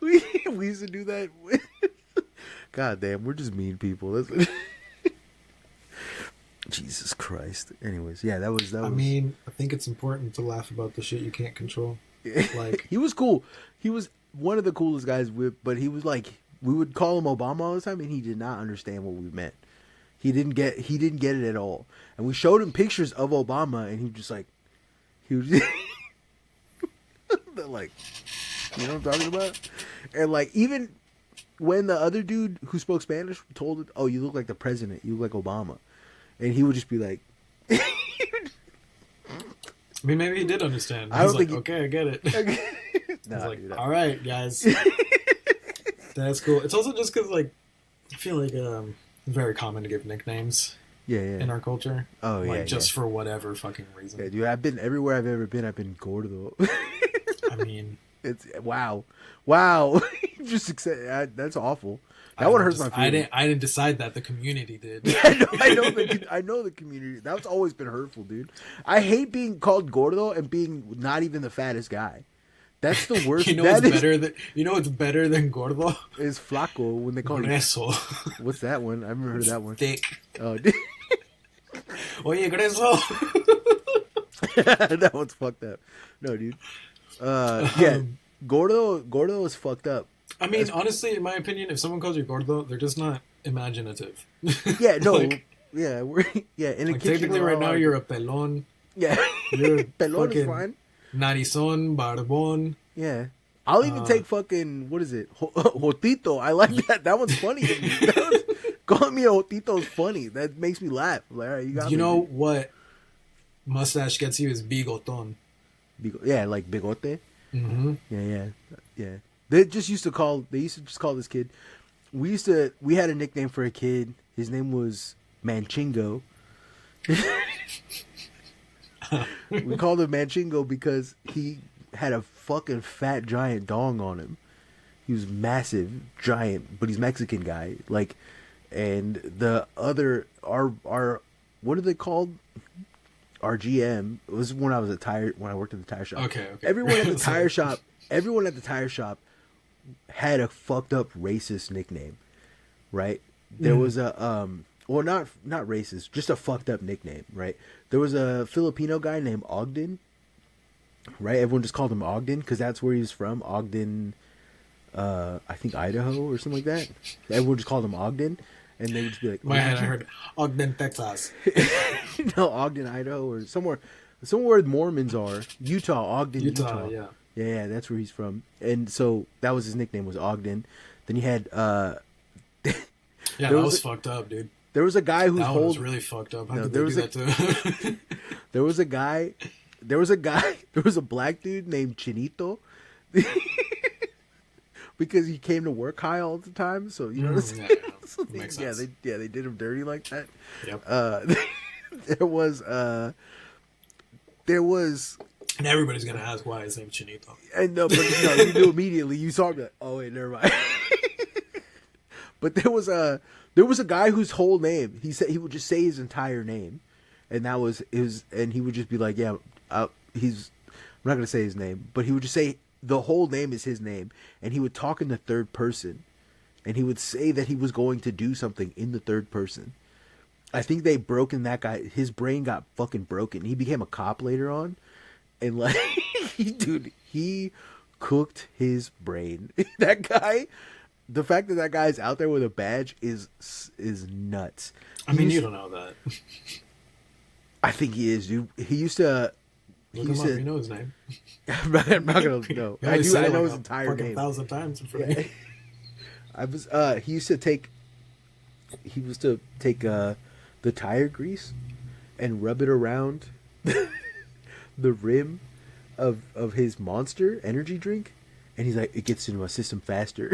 we used to do that. God damn, we're just mean people. Jesus Christ. Anyways, yeah, that was. I mean, I think it's important to laugh about the shit you can't control. Like he was cool. He was one of the coolest guys but he was like, we would call him Obama all the time, and he did not understand what we meant. He didn't get it at all. And we showed him pictures of Obama, and he was just like, like, you know what I'm talking about? And like, even when the other dude who spoke Spanish told it, oh, you look like the president, you look like Obama, and he would just be like. I mean, maybe he did understand. I was like, okay, I get it. Nah, I was like, all right, guys. That's cool. It's also just because, like, I feel like it's very common to give nicknames in our culture. Oh, like, just for whatever fucking reason. Yeah, dude, I've been everywhere I've ever been. I've been gordo. I mean. It's wow. Just accept, that's awful. That one hurts my feelings. I didn't decide that. The community did. Yeah, I know the community. That's always been hurtful, dude. I hate being called gordo and being not even the fattest guy. That's the worst. You know what's better than gordo? Is flaco when they call grueso. What's that one? I've never heard of that one. Thick. Oh, Oye, grueso. That one's fucked up. No, dude. Yeah, gordo is fucked up. I mean, honestly, in my opinion, if someone calls you gordo, they're just not imaginative. Yeah, no, like, yeah, in a like kitchen. Technically, right now you're a pelon. Yeah, you're pelon is fine. Narizón, barbón. Yeah, I'll even take fucking what is it, Jotito. I like that. That one's funny. Calling me a Jotito is funny. That makes me laugh. Like, all right, you got me. You know what mustache gets you is bigoton. Yeah, like bigote. Mm-hmm. Yeah. They used to just call this kid. We had a nickname for a kid. His name was Manchingo. We called him Manchingo because he had a fucking fat giant dong on him. He was massive, giant, but he's Mexican guy. Like, and the other our what are they called? Our GM. It was when I worked at the tire shop. Okay. Everyone at the tire shop had a fucked up racist nickname, right? There was a well, not racist, just a fucked up nickname, right? There was a Filipino guy named Ogden, right? Everyone just called him Ogden because that's where he was from. Ogden, I think Idaho or something like that. Everyone just called him Ogden, and they would just be like, "My head, I heard Ogden, Texas." No, Ogden, Idaho, or somewhere where the Mormons are. Ogden, Utah. Yeah, that's where he's from. And so that was his nickname, was Ogden. Then you had yeah, that was fucked up, dude. There was a guy who was really fucked up. How did they do that to There was a black dude named Chinito. Because he came to work high all the time, so you know what I'm saying? Makes sense. They did him dirty like that. Yep. There was there was. And everybody's gonna ask why his name's Chinito. And no, but no, you knew immediately. You saw me like, oh wait, never mind. But there was a guy whose whole name he would just say his entire name, and that was his. And he would just be like, yeah, I'm not gonna say his name, but he would just say the whole name is his name, and he would talk in the third person, and he would say that he was going to do something in the third person. I think they broken that guy. His brain got fucking broken. He became a cop later on. And like, dude, he cooked his brain. That guy, the fact that that guy's out there with a badge is nuts. I mean, you don't know that. I think he is, dude. He used to. Look him up. You know his name. I'm not gonna know. I do. I know his entire name. 1,000 times in front of me. I was. He used to take. He used to take the tire grease and rub it around the rim of his Monster energy drink, and he's like, it gets into my system faster.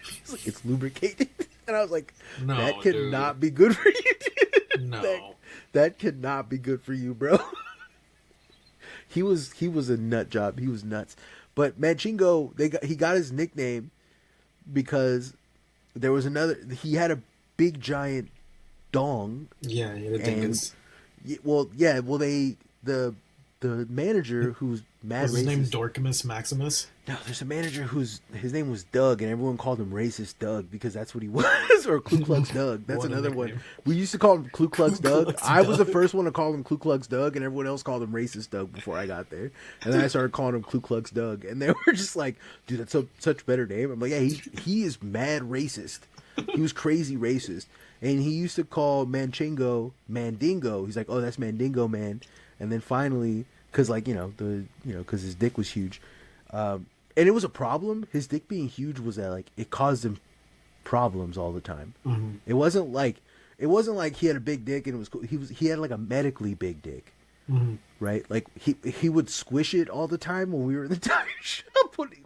He's like, it's lubricated. And I was like, no, that cannot be good for you, dude. No. That cannot be good for you, bro. He was a nut job. He was nuts. But Manchingo, he got his nickname because there was he had a big giant dong. Yeah, the dingus. The manager who's mad was racist. His name Dorkimus Maximus? No, there's a manager his name was Doug, and everyone called him Racist Doug because that's what he was, or Ku Klux Doug. That's another one. We used to call him Ku Klux Doug. I was the first one to call him Ku Klux Doug, and everyone else called him Racist Doug before I got there. And then I started calling him Ku Klux Doug, and they were just like, dude, that's such a better name. I'm like, yeah, he is mad racist. He was crazy racist. And he used to call Manchingo Mandingo. He's like, oh, that's Mandingo, man. And then finally, because because his dick was huge, and it was a problem. His dick being huge was that like it caused him problems all the time. Mm-hmm. It wasn't like he had a big dick and it was cool. He had like a medically big dick, mm-hmm. right? Like he would squish it all the time when we were in the tire shop.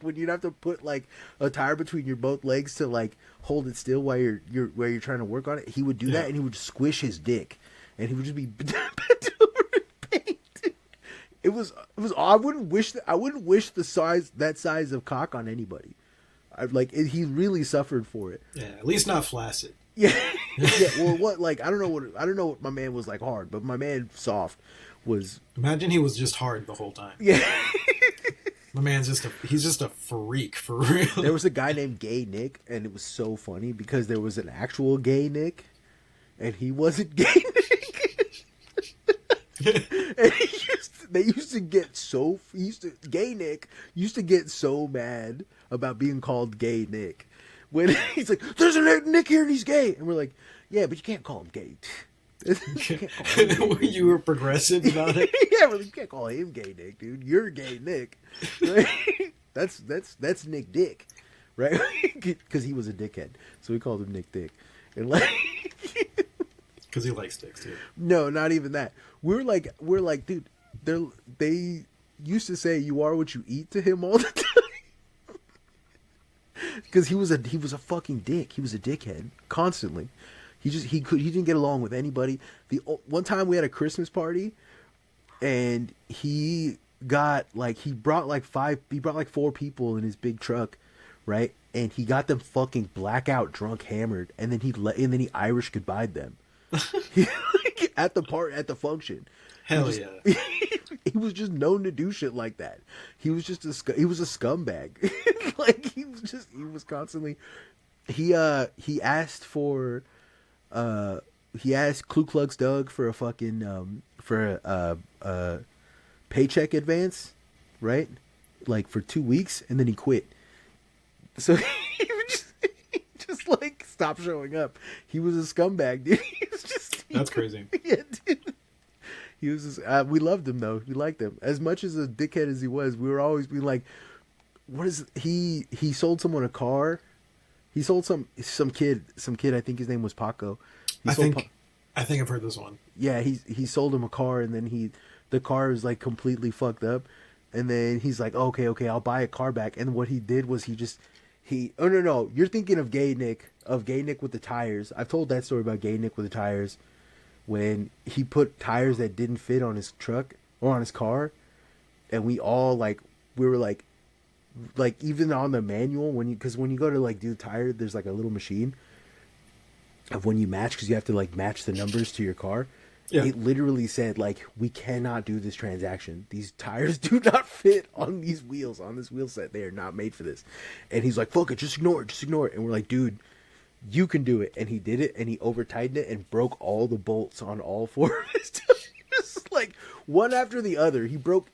When you'd have to put like a tire between your both legs to like hold it still while you're trying to work on it. He would do that, and he would squish his dick, and he would just be bent over in pain. It was. I wouldn't wish that size of cock on anybody. He really suffered for it. Yeah, at least not flaccid. Yeah, yeah. Well, what like I don't know what my man was like hard, but my man soft was. Imagine he was just hard the whole time. Yeah. My man's he's just a freak for real. There was a guy named Gay Nick, and it was so funny because there was an actual Gay Nick, and he wasn't Gay Nick. And Gay Nick used to get so mad about being called Gay Nick when he's like, "There's a Nick here and he's gay," and we're like, "Yeah, but you can't call him gay." You were progressive about it. Yeah, well, you can't call him Gay Nick, dude. You're Gay Nick. Right? That's Nick Dick, right? Because he was a dickhead, so we called him Nick Dick, and like. Because he likes dicks too. No, not even that. We're like, dude. They used to say "you are what you eat" to him all the time. Because he was a fucking dick. He was a dickhead constantly. He didn't get along with anybody. One time we had a Christmas party, and he brought like 4 people in his big truck, right? And he got them fucking blackout drunk, hammered, and then he Irish goodbyed them. At the function. Hell yeah. He was just known to do shit like that. He was just he was a scumbag. Like he was constantly he asked Ku Klux Doug for a fucking for a paycheck advance, right? Like for 2 weeks, and then he quit. So he just like stopped showing up. He was a scumbag, dude. That's crazy. Yeah, dude. He was just, we loved him though. We liked him as much as a dickhead as he was. We were always being like, "What is he sold someone a car? He sold some kid. I think his name was Paco. I think I've heard this one. Yeah, he sold him a car, and then the car is like completely fucked up, and then he's like, okay, I'll buy a car back. And what he did was oh no, you're thinking of Gay Nick with the tires. I've told that story about Gay Nick with the tires. When he put tires that didn't fit on his truck or on his car, and we all like we were like even on the manual because when you go to like do the tire, there's like a little machine of when you match because you have to like match the numbers to your car. Yeah. It literally said like we cannot do this transaction. These tires do not fit on these wheels on this wheel set. They are not made for this. And he's like, "Fuck it, just ignore it, And we're like, "Dude, you can do it." And he did it, and he over tightened it and broke all the bolts on all four of his tires, like one after the other. He broke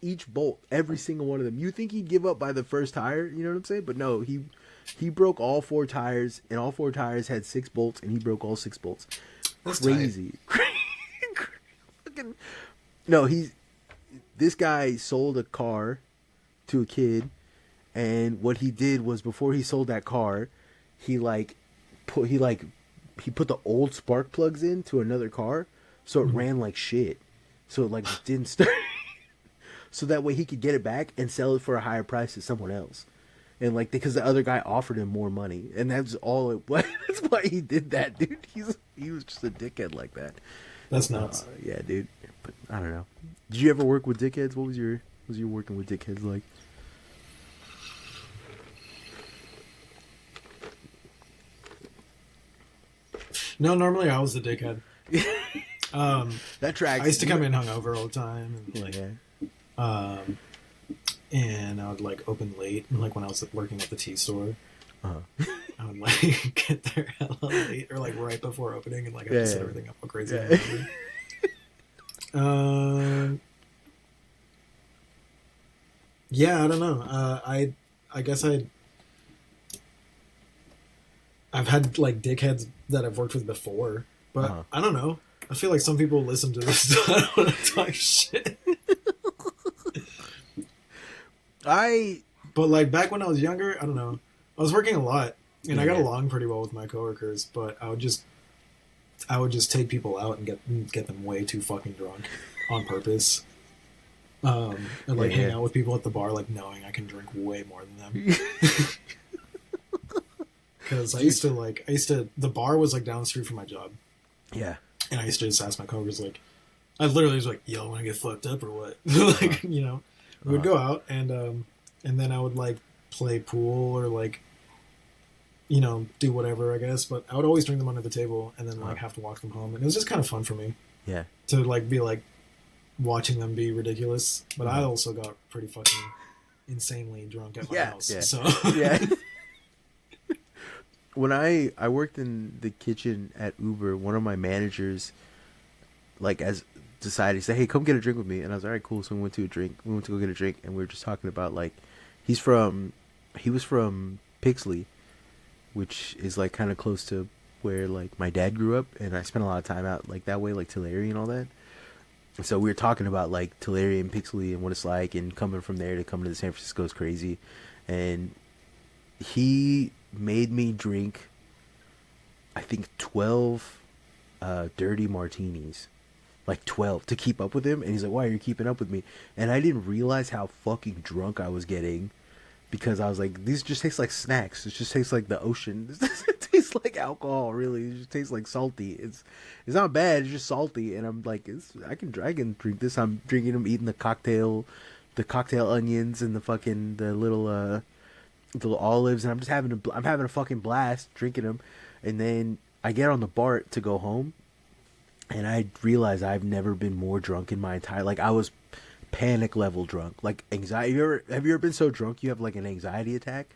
each bolt, every single one of them. You think he'd give up by the first tire? You know what I'm saying? But no, he broke all four tires, and all four tires had 6 bolts, and he broke all 6 bolts. That's crazy. No, this guy sold a car to a kid, and what he did was before he sold that car, he put the old spark plugs into another car, so it ran like shit. So it like didn't start. So that way he could get it back and sell it for a higher price to someone else. And like because the other guy offered him more money, and that's all it was. That's why he did that, dude. He was just a dickhead like that. That's nuts. Yeah, dude. But I don't know. Did you ever work with dickheads? What was your working with dickheads like? No, normally I was the dickhead. That tracks. I used to come in hungover all the time, and like, and I would like open late, and like when I was working at the tea store, I would like get there hella late or like right before opening, and like I have to set everything up all crazy. Yeah, I don't know. I guess I've had like dickheads that I've worked with before, but I don't know. I feel like some people listen to this, so I don't want to talk shit. But like back when I was younger, I don't know. I was working a lot, and I got along pretty well with my coworkers, but I would just take people out and get them way too fucking drunk on purpose. And like hang out with people at the bar, like knowing I can drink way more than them. Because the bar was like down the street from my job. Yeah. And I used to just ask my coworkers, like, I literally was like, "Yo, want to get fucked up or what?" Like, you know, we would go out and then I would like play pool or like, you know, do whatever, I guess. But I would always drink them under the table and then like have to walk them home, and it was just kind of fun for me. Yeah. To like be like watching them be ridiculous, but I also got pretty fucking insanely drunk at my house. Yeah. So yeah. When I worked in the kitchen at Uber, one of my managers, like, decided to say, "Hey, come get a drink with me," and I was like, "All right, cool." So we went to go get a drink, and we were just talking about like, he was from Pixley, which is like kind of close to where like my dad grew up, and I spent a lot of time out like that way, like Tulare and all that. And so we were talking about like Tulare and Pixley and what it's like, and coming from there to come to San Francisco is crazy, and he made me drink, I think 12 dirty martinis, like 12 to keep up with him. And he's like, "Why are you keeping up with me?" And I didn't realize how fucking drunk I was getting, because I was like, these just taste like snacks. It just tastes like the ocean. It tastes like alcohol, really. It just tastes like salty. It's not bad. It's just salty. And I'm like, I can drink this. I'm drinking them, eating the cocktail onions and the little olives, and I'm having a fucking blast drinking them. And then I get on the BART to go home, and I realize I've never been more drunk in my entire, like, I was panic level drunk, like anxiety. Have you ever been so drunk you have like an anxiety attack?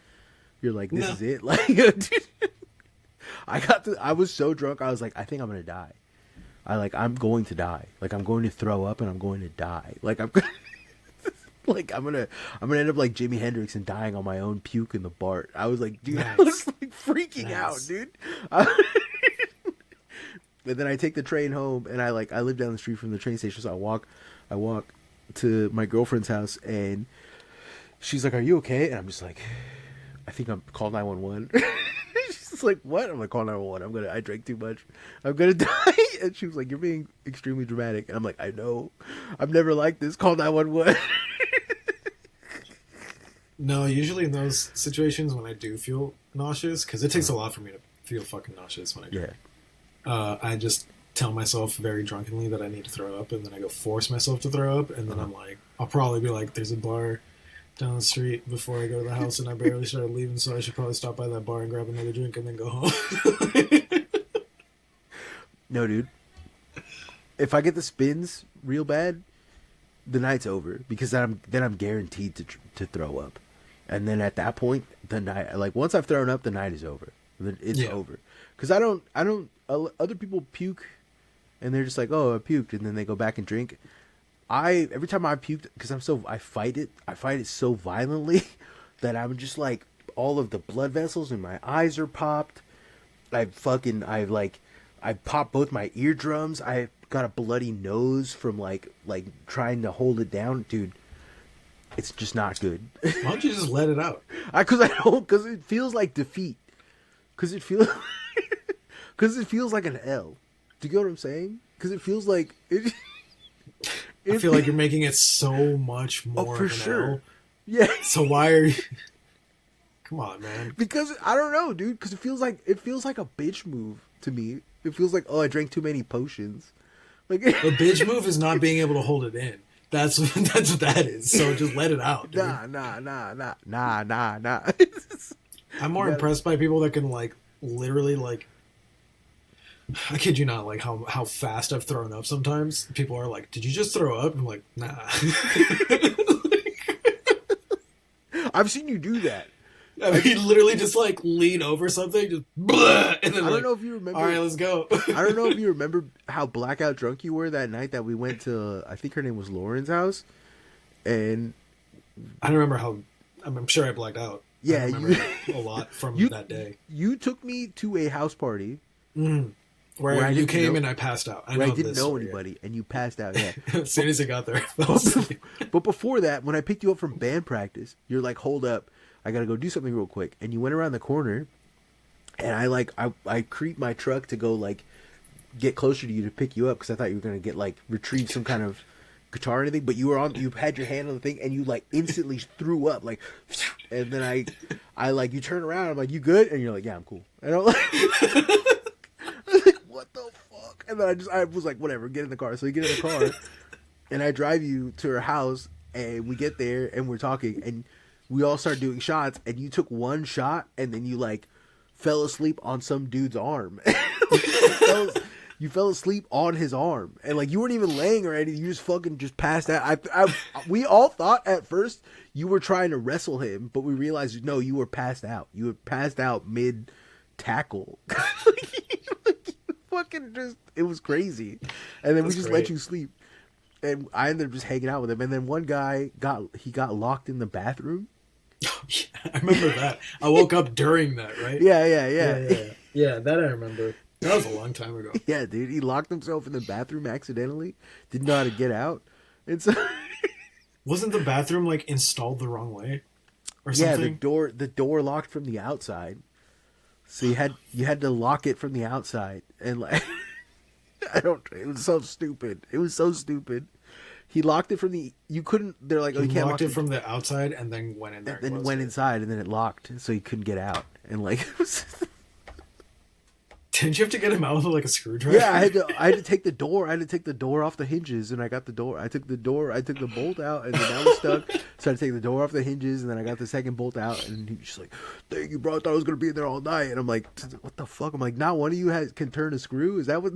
You're like, this is it. Like, dude, I was so drunk, I was like, I think I'm gonna die. I'm going to die. Like, I'm going to throw up and I'm going to die. Like, I'm gonna end up like Jimi Hendrix and dying on my own puke in the BART. I was like, dude, I was like freaking out, dude. And then I take the train home, and I live down the street from the train station, so I walk to my girlfriend's house, and she's like, "Are you okay?" And I'm just like, "I think I'm call 911." She's like, "What?" I'm like, "Call 911. I drank too much. I'm gonna die." And she was like, "You're being extremely dramatic." And I'm like, "I know. I'm never like this. Call 911." No, usually in those situations when I do feel nauseous, because it takes a lot for me to feel fucking nauseous when I drink. Yeah. I just tell myself very drunkenly that I need to throw up, and then I go force myself to throw up, and then I'm like, I'll probably be like, there's a bar down the street before I go to the house, and I barely started leaving, so I should probably stop by that bar and grab another drink and then go home. No, dude. If I get the spins real bad, the night's over, because then I'm guaranteed to throw up, and then at that point, the night, like, once I've thrown up, the night is over. It's over, because I don't. Other people puke, and they're just like, oh, I puked, and then they go back and drink. Every time I puked, because I fight it so violently that I'm just like, all of the blood vessels in my eyes are popped. I popped both my eardrums. I got a bloody nose from like trying to hold it down, dude. It's just not good. Why don't you just let it out? Because it feels like defeat. Because it feels like an L. Do you get what I'm saying? Because it feels like it. I feel like you're making it so much more. Oh, for sure. L. Yeah. So why are you? Come on, man. Because I don't know, dude. Because it feels like a bitch move to me. It feels like, oh, I drank too many potions. Like, the bitch move is not being able to hold it in. That's what that is. So just let it out, dude. Nah. I'm more impressed by people that can, like, literally, like, I kid you not, like, how fast I've thrown up sometimes. People are like, did you just throw up? I'm like, nah. I've seen you do that. I mean, literally just, like, lean over something, just, blah, and then, I don't know if you remember. All right, let's go. I don't know if you remember how blackout drunk you were that night that we went to, I think her name was Lauren's house. And I don't remember how, I'm sure I blacked out. Yeah, I remember a lot from that day. You took me to a house party. Where you came and I passed out. I didn't know anybody, and you passed out, yeah. As soon as I got there. But before that, when I picked you up from band practice, you're like, hold up, I gotta go do something real quick. And you went around the corner, and I creeped my truck to go, like, get closer to you to pick you up, because I thought you were gonna get, like, retrieve some kind of guitar or anything, but you had your hand on the thing, and you, like, instantly threw up, like, and then I like, you turn around, I'm like, you good? And you're like, yeah, I'm cool. And I'm like, what the fuck? And then I was like, whatever, get in the car. So we get in the car, and I drive you to her house, and we get there, and we're talking, and we all start doing shots, and you took one shot, and then you, like, fell asleep on some dude's arm. You fell asleep on his arm, and, like, you weren't even laying or anything. You just fucking just passed out. We all thought at first you were trying to wrestle him, but we realized, no, you were passed out. You were passed out mid tackle. Fucking just, it was crazy. And then we just let you sleep, and I ended up just hanging out with him. And then one guy got locked in the bathroom. I remember that. I woke up during that, right? Yeah, that I remember. That was a long time ago. Yeah, dude, he locked himself in the bathroom accidentally. Didn't know how to get out. And so wasn't the bathroom, like, installed the wrong way or something? Yeah, the door locked from the outside. So you had to lock it from the outside, and, like, it was so stupid. It was so stupid. He locked it from the, you couldn't, they're like, oh, you can't lock it from the outside and then went in there. And then went inside, and then it locked, so you couldn't get out. And, like, it was didn't you have to get him out with, like, a screwdriver? Yeah, I had to take the door. I had to take the door off the hinges, and I got the door. I took the bolt out, and then that was stuck. So I had to take the door off the hinges, and then I got the second bolt out, and he was just like, "Thank you, bro. I thought I was gonna be in there all night." And I'm like, "What the fuck?" I'm like, "Not one of you can turn a screw? Is that what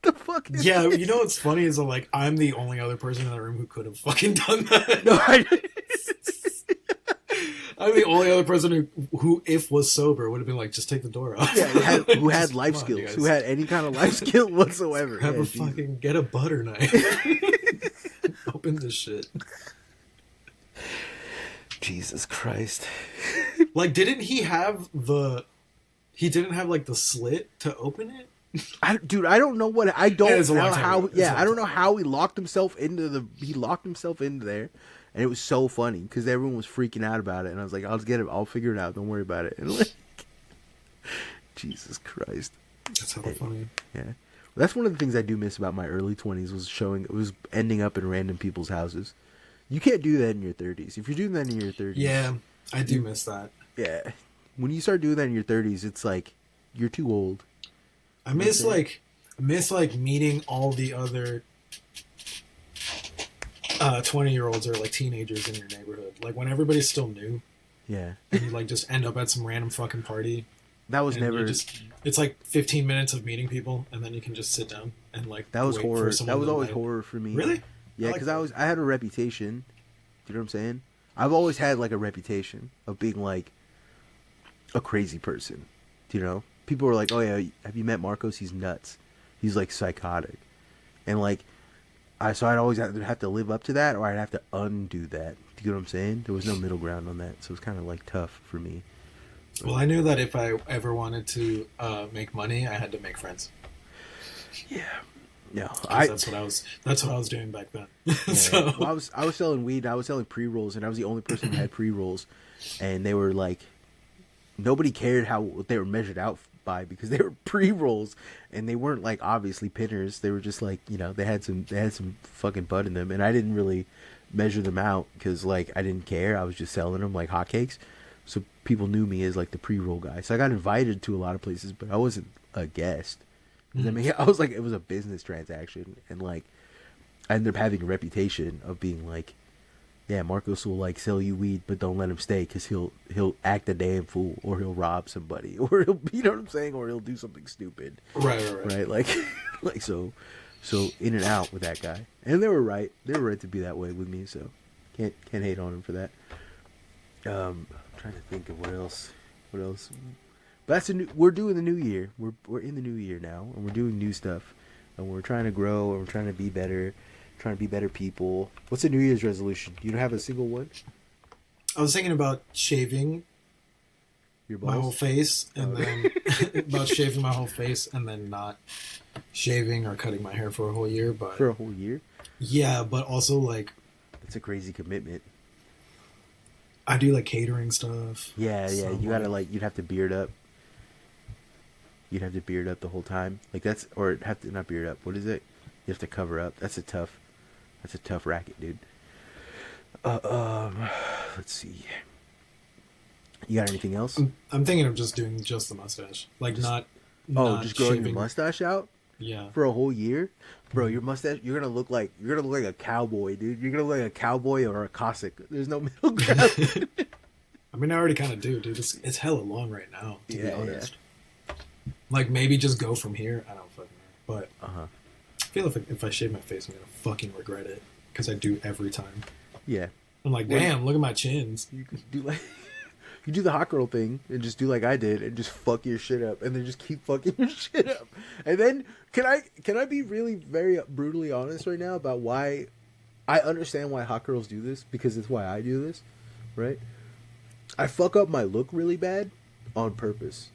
the fuck is Yeah, this? You know what's funny is that, like, I'm the only other person in the room who could have fucking done that. No, I'm the only other person who, if was sober, would have been like, just take the door off. Yeah, who had life skills, who had any kind of life skill whatsoever. Get a butter knife. Open this shit. Jesus Christ. Like, didn't he have he didn't have, like, the slit to open it? I don't know I don't know how he locked himself into there. And it was so funny because everyone was freaking out about it, and I was like, I'll figure it out, don't worry about it. And, like, Jesus Christ, that's hella funny. Yeah, well, that's one of the things I do miss about my early 20s was ending up in random people's houses. You can't do that in your 30s. If you're doing that in your 30s, yeah, I do miss that. Yeah, when you start doing that in your 30s, it's like you're too old. I miss, like, miss like meeting all the other 20-year-olds or like teenagers in your neighborhood. Like when everybody's still new. Yeah. And you like just end up at some random fucking party. That was never. It's like 15 minutes of meeting people, and then you can just sit down and like. That was horror. That was always horror for me. Really? Yeah, because I had a reputation. Do you know what I'm saying? I've always had like a reputation of being like a crazy person. Do you know? People were like, "Oh yeah, have you met Marcos? He's nuts. He's like psychotic," and like, so I'd always have to live up to that, or I'd have to undo that. Do you know what I'm saying? There was no middle ground on that, so it was kind of like tough for me. Well, I knew that if I ever wanted to make money, I had to make friends. Yeah, no, that's what I was doing back then. Yeah. So well, I was selling weed. I was selling pre-rolls, and I was the only person who had pre-rolls, and they were like, nobody cared what they were measured out by because they were pre-rolls, and they weren't like obviously pinners. They were just like, you know, they had some fucking bud in them, and I didn't really measure them out because like I didn't care. I was just selling them like hotcakes. So people knew me as like the pre-roll guy. So I got invited to a lot of places, but I wasn't a guest. I mean, I was like, it was a business transaction, and like I ended up having a reputation of being like, yeah, Marcos will like sell you weed, but don't let him stay because he'll act a damn fool, or he'll rob somebody, or he'll, you know what I'm saying, or he'll do something stupid. Right. Like so in and out with that guy, and they were right. They were right to be that way with me. So can't hate on him for that. Trying to think of what else. But we're doing the new year. We're in the new year now, and we're doing new stuff, and we're trying to grow, and we're trying to be better, trying to be better people. What's a New Year's resolution? You don't have a single one? I was thinking about shaving your my whole face, and then about shaving my whole face, and then not shaving or cutting my hair for a whole year. But for a whole year? Yeah, but also like it's a crazy commitment. I do like catering stuff. Yeah. You gotta like, you'd have to beard up. You'd have to beard up the whole time. Like that's, or have to not beard up. What is it? You have to cover up. That's a tough racket, dude. Let's see. You got anything else? I'm thinking of just doing just the mustache, like not just growing your mustache out. Yeah. For a whole year, bro. Your mustache. You're gonna look like a cowboy, dude. You're gonna look like a cowboy or a Cossack. There's no middle ground. I mean, I already kind of do, dude. It's hella long right now, to be honest. Yeah. Like maybe just go from here. I don't fucking know, but I feel if I shave my face, I'm gonna fucking regret it because I do every time. Yeah. I'm like, damn, look at my chins. You could do like. You do the hot girl thing and just do like I did and just fuck your shit up and then just keep fucking your shit up. And then can I be really very brutally honest right now about why I understand why hot girls do this, because it's why I do this, right? I fuck up my look really bad on purpose.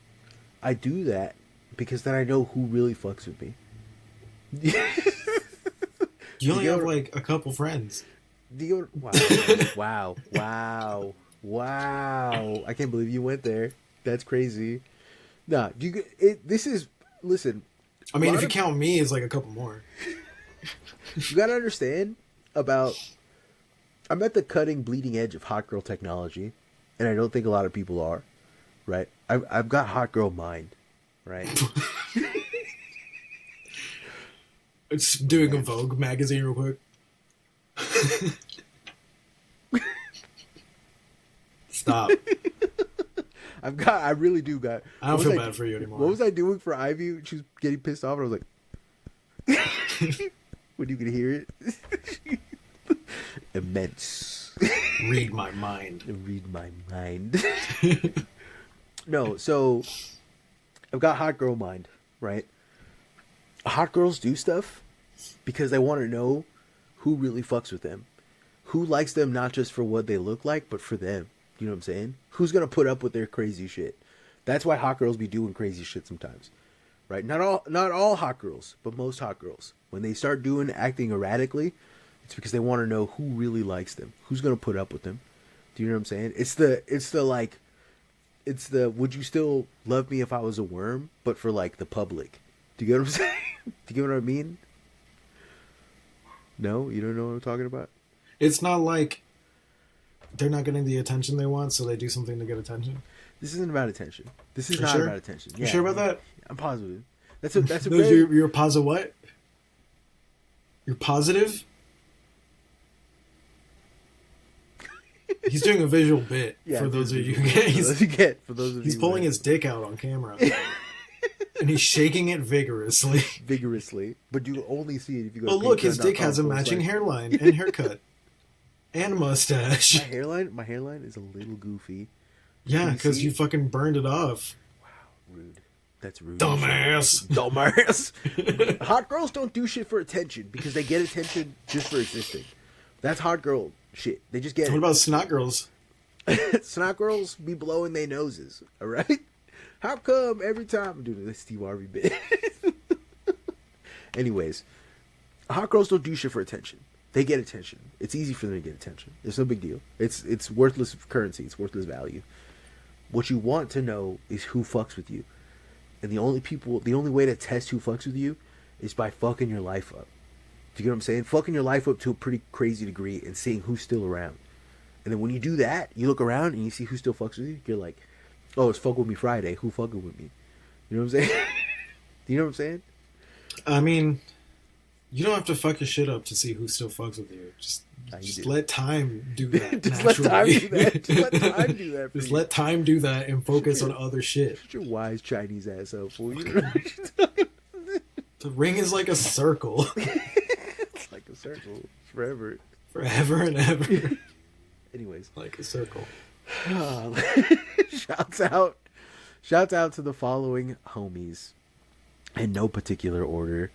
I do that because then I know who really fucks with me. You only have like a couple friends. Wow. Wow, I can't believe you went there. That's crazy. Nah, listen. I mean, if you count me as like a couple more. You gotta understand about, I'm at the cutting, bleeding edge of hot girl technology, and I don't think a lot of people are, right? I've got hot girl mind, right? Just doing a Vogue magazine real quick. Stop. I really do got. I don't feel bad for you anymore. What was I doing for Ivy? She was getting pissed off, and I was like, when you could hear it? Immense. Read my mind. Read my mind. No, so I've got hot girl mind, right? Hot girls do stuff because they want to know who really fucks with them. Who likes them not just for what they look like, but for them. You know what I'm saying? Who's going to put up with their crazy shit? That's why hot girls be doing crazy shit sometimes. Right? Not all hot girls, but most hot girls. When they start acting erratically, it's because they want to know who really likes them. Who's going to put up with them? Do you know what I'm saying? It's the would you still love me if I was a worm, but for like the public. Do you get what I'm saying? Do you get what I mean? No? You don't know what I'm talking about? It's not like they're not getting the attention they want, so they do something to get attention. This isn't about attention. This is not about attention. You sure about that? I'm positive. That's a no, you're positive what? You're positive? He's doing a visual bit for those of you who get. He's pulling his dick out on camera. And he's shaking it vigorously. But you only see it if you go to Oh, look, his dick has a matching hairline and haircut. And mustache. My hairline is a little goofy. Yeah, because you fucking burned it off. Wow, rude. That's rude. Dumbass. Hot girls don't do shit for attention because they get attention just for existing. That's hot girl shit. They just get What about snot girls? Snot girls be blowing their noses, alright? How come every time... Dude, this Steve Harvey bit. Anyways, hot girls don't do shit for attention. They get attention. It's easy for them to get attention. It's no big deal. It's worthless currency. It's worthless value. What you want to know is who fucks with you. And the only way to test who fucks with you is by fucking your life up. Do you get what I'm saying? Fucking your life up to a pretty crazy degree and seeing who's still around. And then when you do that, you look around and you see who still fucks with you. You're like, oh, it's Fuck With Me Friday. Who fucking with me? You know what I'm saying? Do you know what I'm saying? I mean, you don't have to fuck your shit up to see who still fucks with you. Just let time do that. Just let time do that. Just let time do that. Just let time do that and focus on other shit. Shut your wise Chinese ass up, fool. The ring is like a circle. It's like a circle forever. Forever and ever. Anyways. Like a circle. Shouts out to the following homies in no particular order.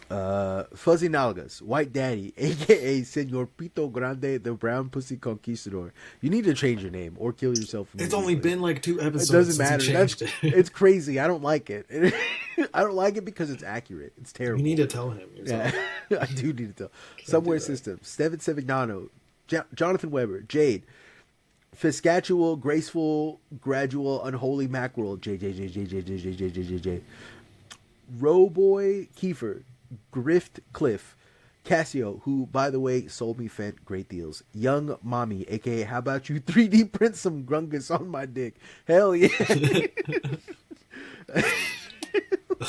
Fuzzy Nalgas, White Daddy, aka Senor Pito Grande, the Brown Pussy Conquistador. You need to change your name or kill yourself. It's only been like 2 episodes. It doesn't matter. It's crazy. I don't like it. I don't like it because it's accurate. It's terrible. You need to tell him. Yeah, I do need to tell. Subway System, Steven Sevignano, Jonathan Weber, Jade, Fiscatual, Graceful, Gradual, Unholy Mackerel, J. Rowboy, Kiefer, Grift Cliff, Casio, who, by the way, sold me Fent great deals. Young Mommy, aka how about you 3D print some grungus on my dick? Hell yeah.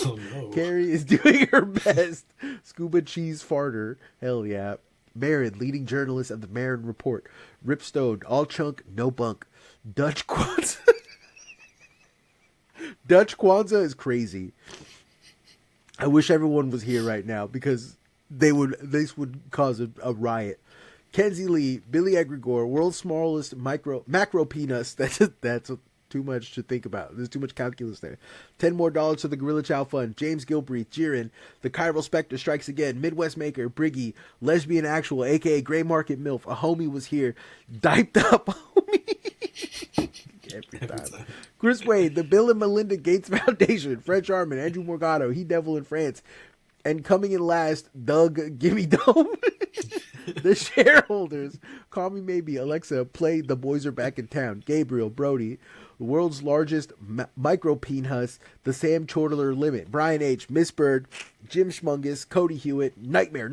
Oh no. Carrie is doing her best. Scuba Cheese Farter, hell yeah. Marin, leading journalist of the Marin Report. Ripstone, all chunk, no bunk. Dutch Kwanzaa. Dutch Kwanzaa is crazy. I wish everyone was here right now because this would cause a riot. Kenzie Lee, Billy Egregore, world's smallest macro peanuts. That's too much to think about. There's too much calculus there. $10 more to the Gorilla Chow Fund. James Gilbreath, Jiren, the Chiral Spectre strikes again. Midwest Maker, Briggy, Lesbian Actual, aka Gray Market MILF. A homie was here. Diped up homie. Every time. Chris Wade, the Bill and Melinda Gates Foundation, French Armin, Andrew Morgado, He Devil in France, and coming in last, Doug Gimme Dome. The shareholders, Call Me Maybe, Alexa, Play, The Boys Are Back in Town, Gabriel, Brody, the world's largest micro peanhuss, the Sam Chortler Limit, Brian H., Miss Bird, Jim Schmungus, Cody Hewitt, Nightmare,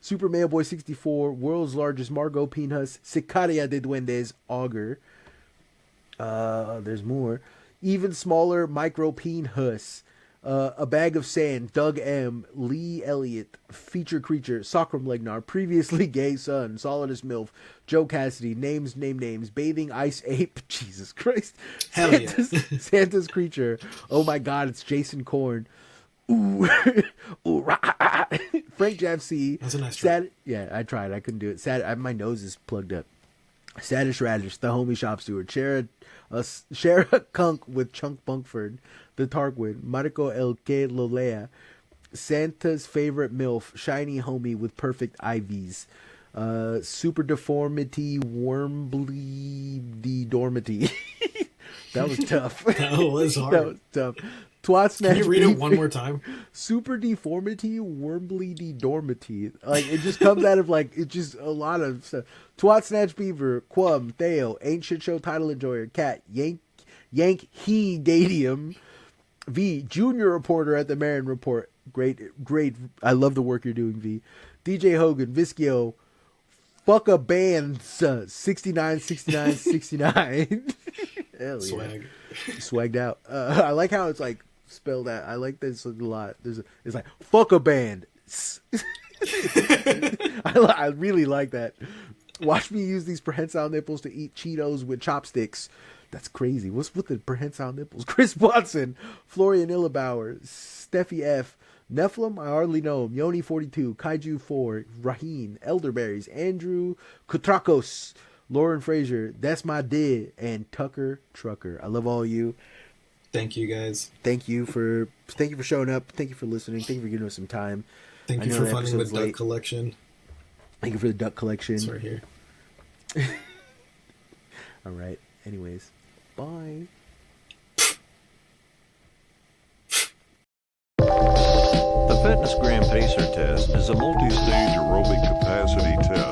Super Mailboy 64, world's largest Margot Peanhuss, Sicaria de Duendes, Augur. There's more. Even smaller micro peanhuss. A Bag of Sand, Doug M., Lee Elliott, Feature Creature, Socram Legnar, Previously Gay Son, Solidus MILF, Joe Cassidy, Names, Bathing Ice Ape, Jesus Christ, Santa's Creature, oh my god, it's Jason Korn, ooh, Frank Jafc, that's a nice try. Yeah, I tried, I couldn't do it, my nose is plugged up. Sadish Radish, the homie shop steward, Shara Kunk with Chunk Bunkford, the Tarquin, Marco Elke Lolea, Santa's favorite MILF, shiny homie with perfect IVs, Super Deformity, Wormbly Deformity. That was tough. That was hard. That was tough. Twat Snatch. Can you read it one more time? Super Deformity, Wormbly Deformity. Like, it just comes out of, like, it's just a lot of stuff. Twat Snatch Beaver, Quum, Theo, Ain't Shit Show Title Enjoyer, Cat, Yank He Dadium, V, Junior Reporter at the Marin Report. Great. I love the work you're doing, V. DJ Hogan, Viskio, Fuck a Band, 69. Hell Swag. Yeah. Swagged out. I like how it's like spell that. I like this a lot. It's like fuck a band. I really like that. Watch me use these prehensile nipples to eat Cheetos with chopsticks. That's crazy. What's with the prehensile nipples? Chris Watson, Florian Illebauer, Steffi F, Nephilim, I hardly know him, Yoni42, Kaiju 4, Raheen, Elderberries, Andrew Kutrakos, Lauren Frazier, That's My Did, and Tucker Trucker. I love all of you. Thank you, guys. Thank you for showing up. Thank you for listening. Thank you for giving us some time. Thank you for funding the Duck Collection. Thank you for the Duck Collection. It's right here. All right. Anyways, bye. The Fitness Gram Pacer test is a multi-stage aerobic capacity test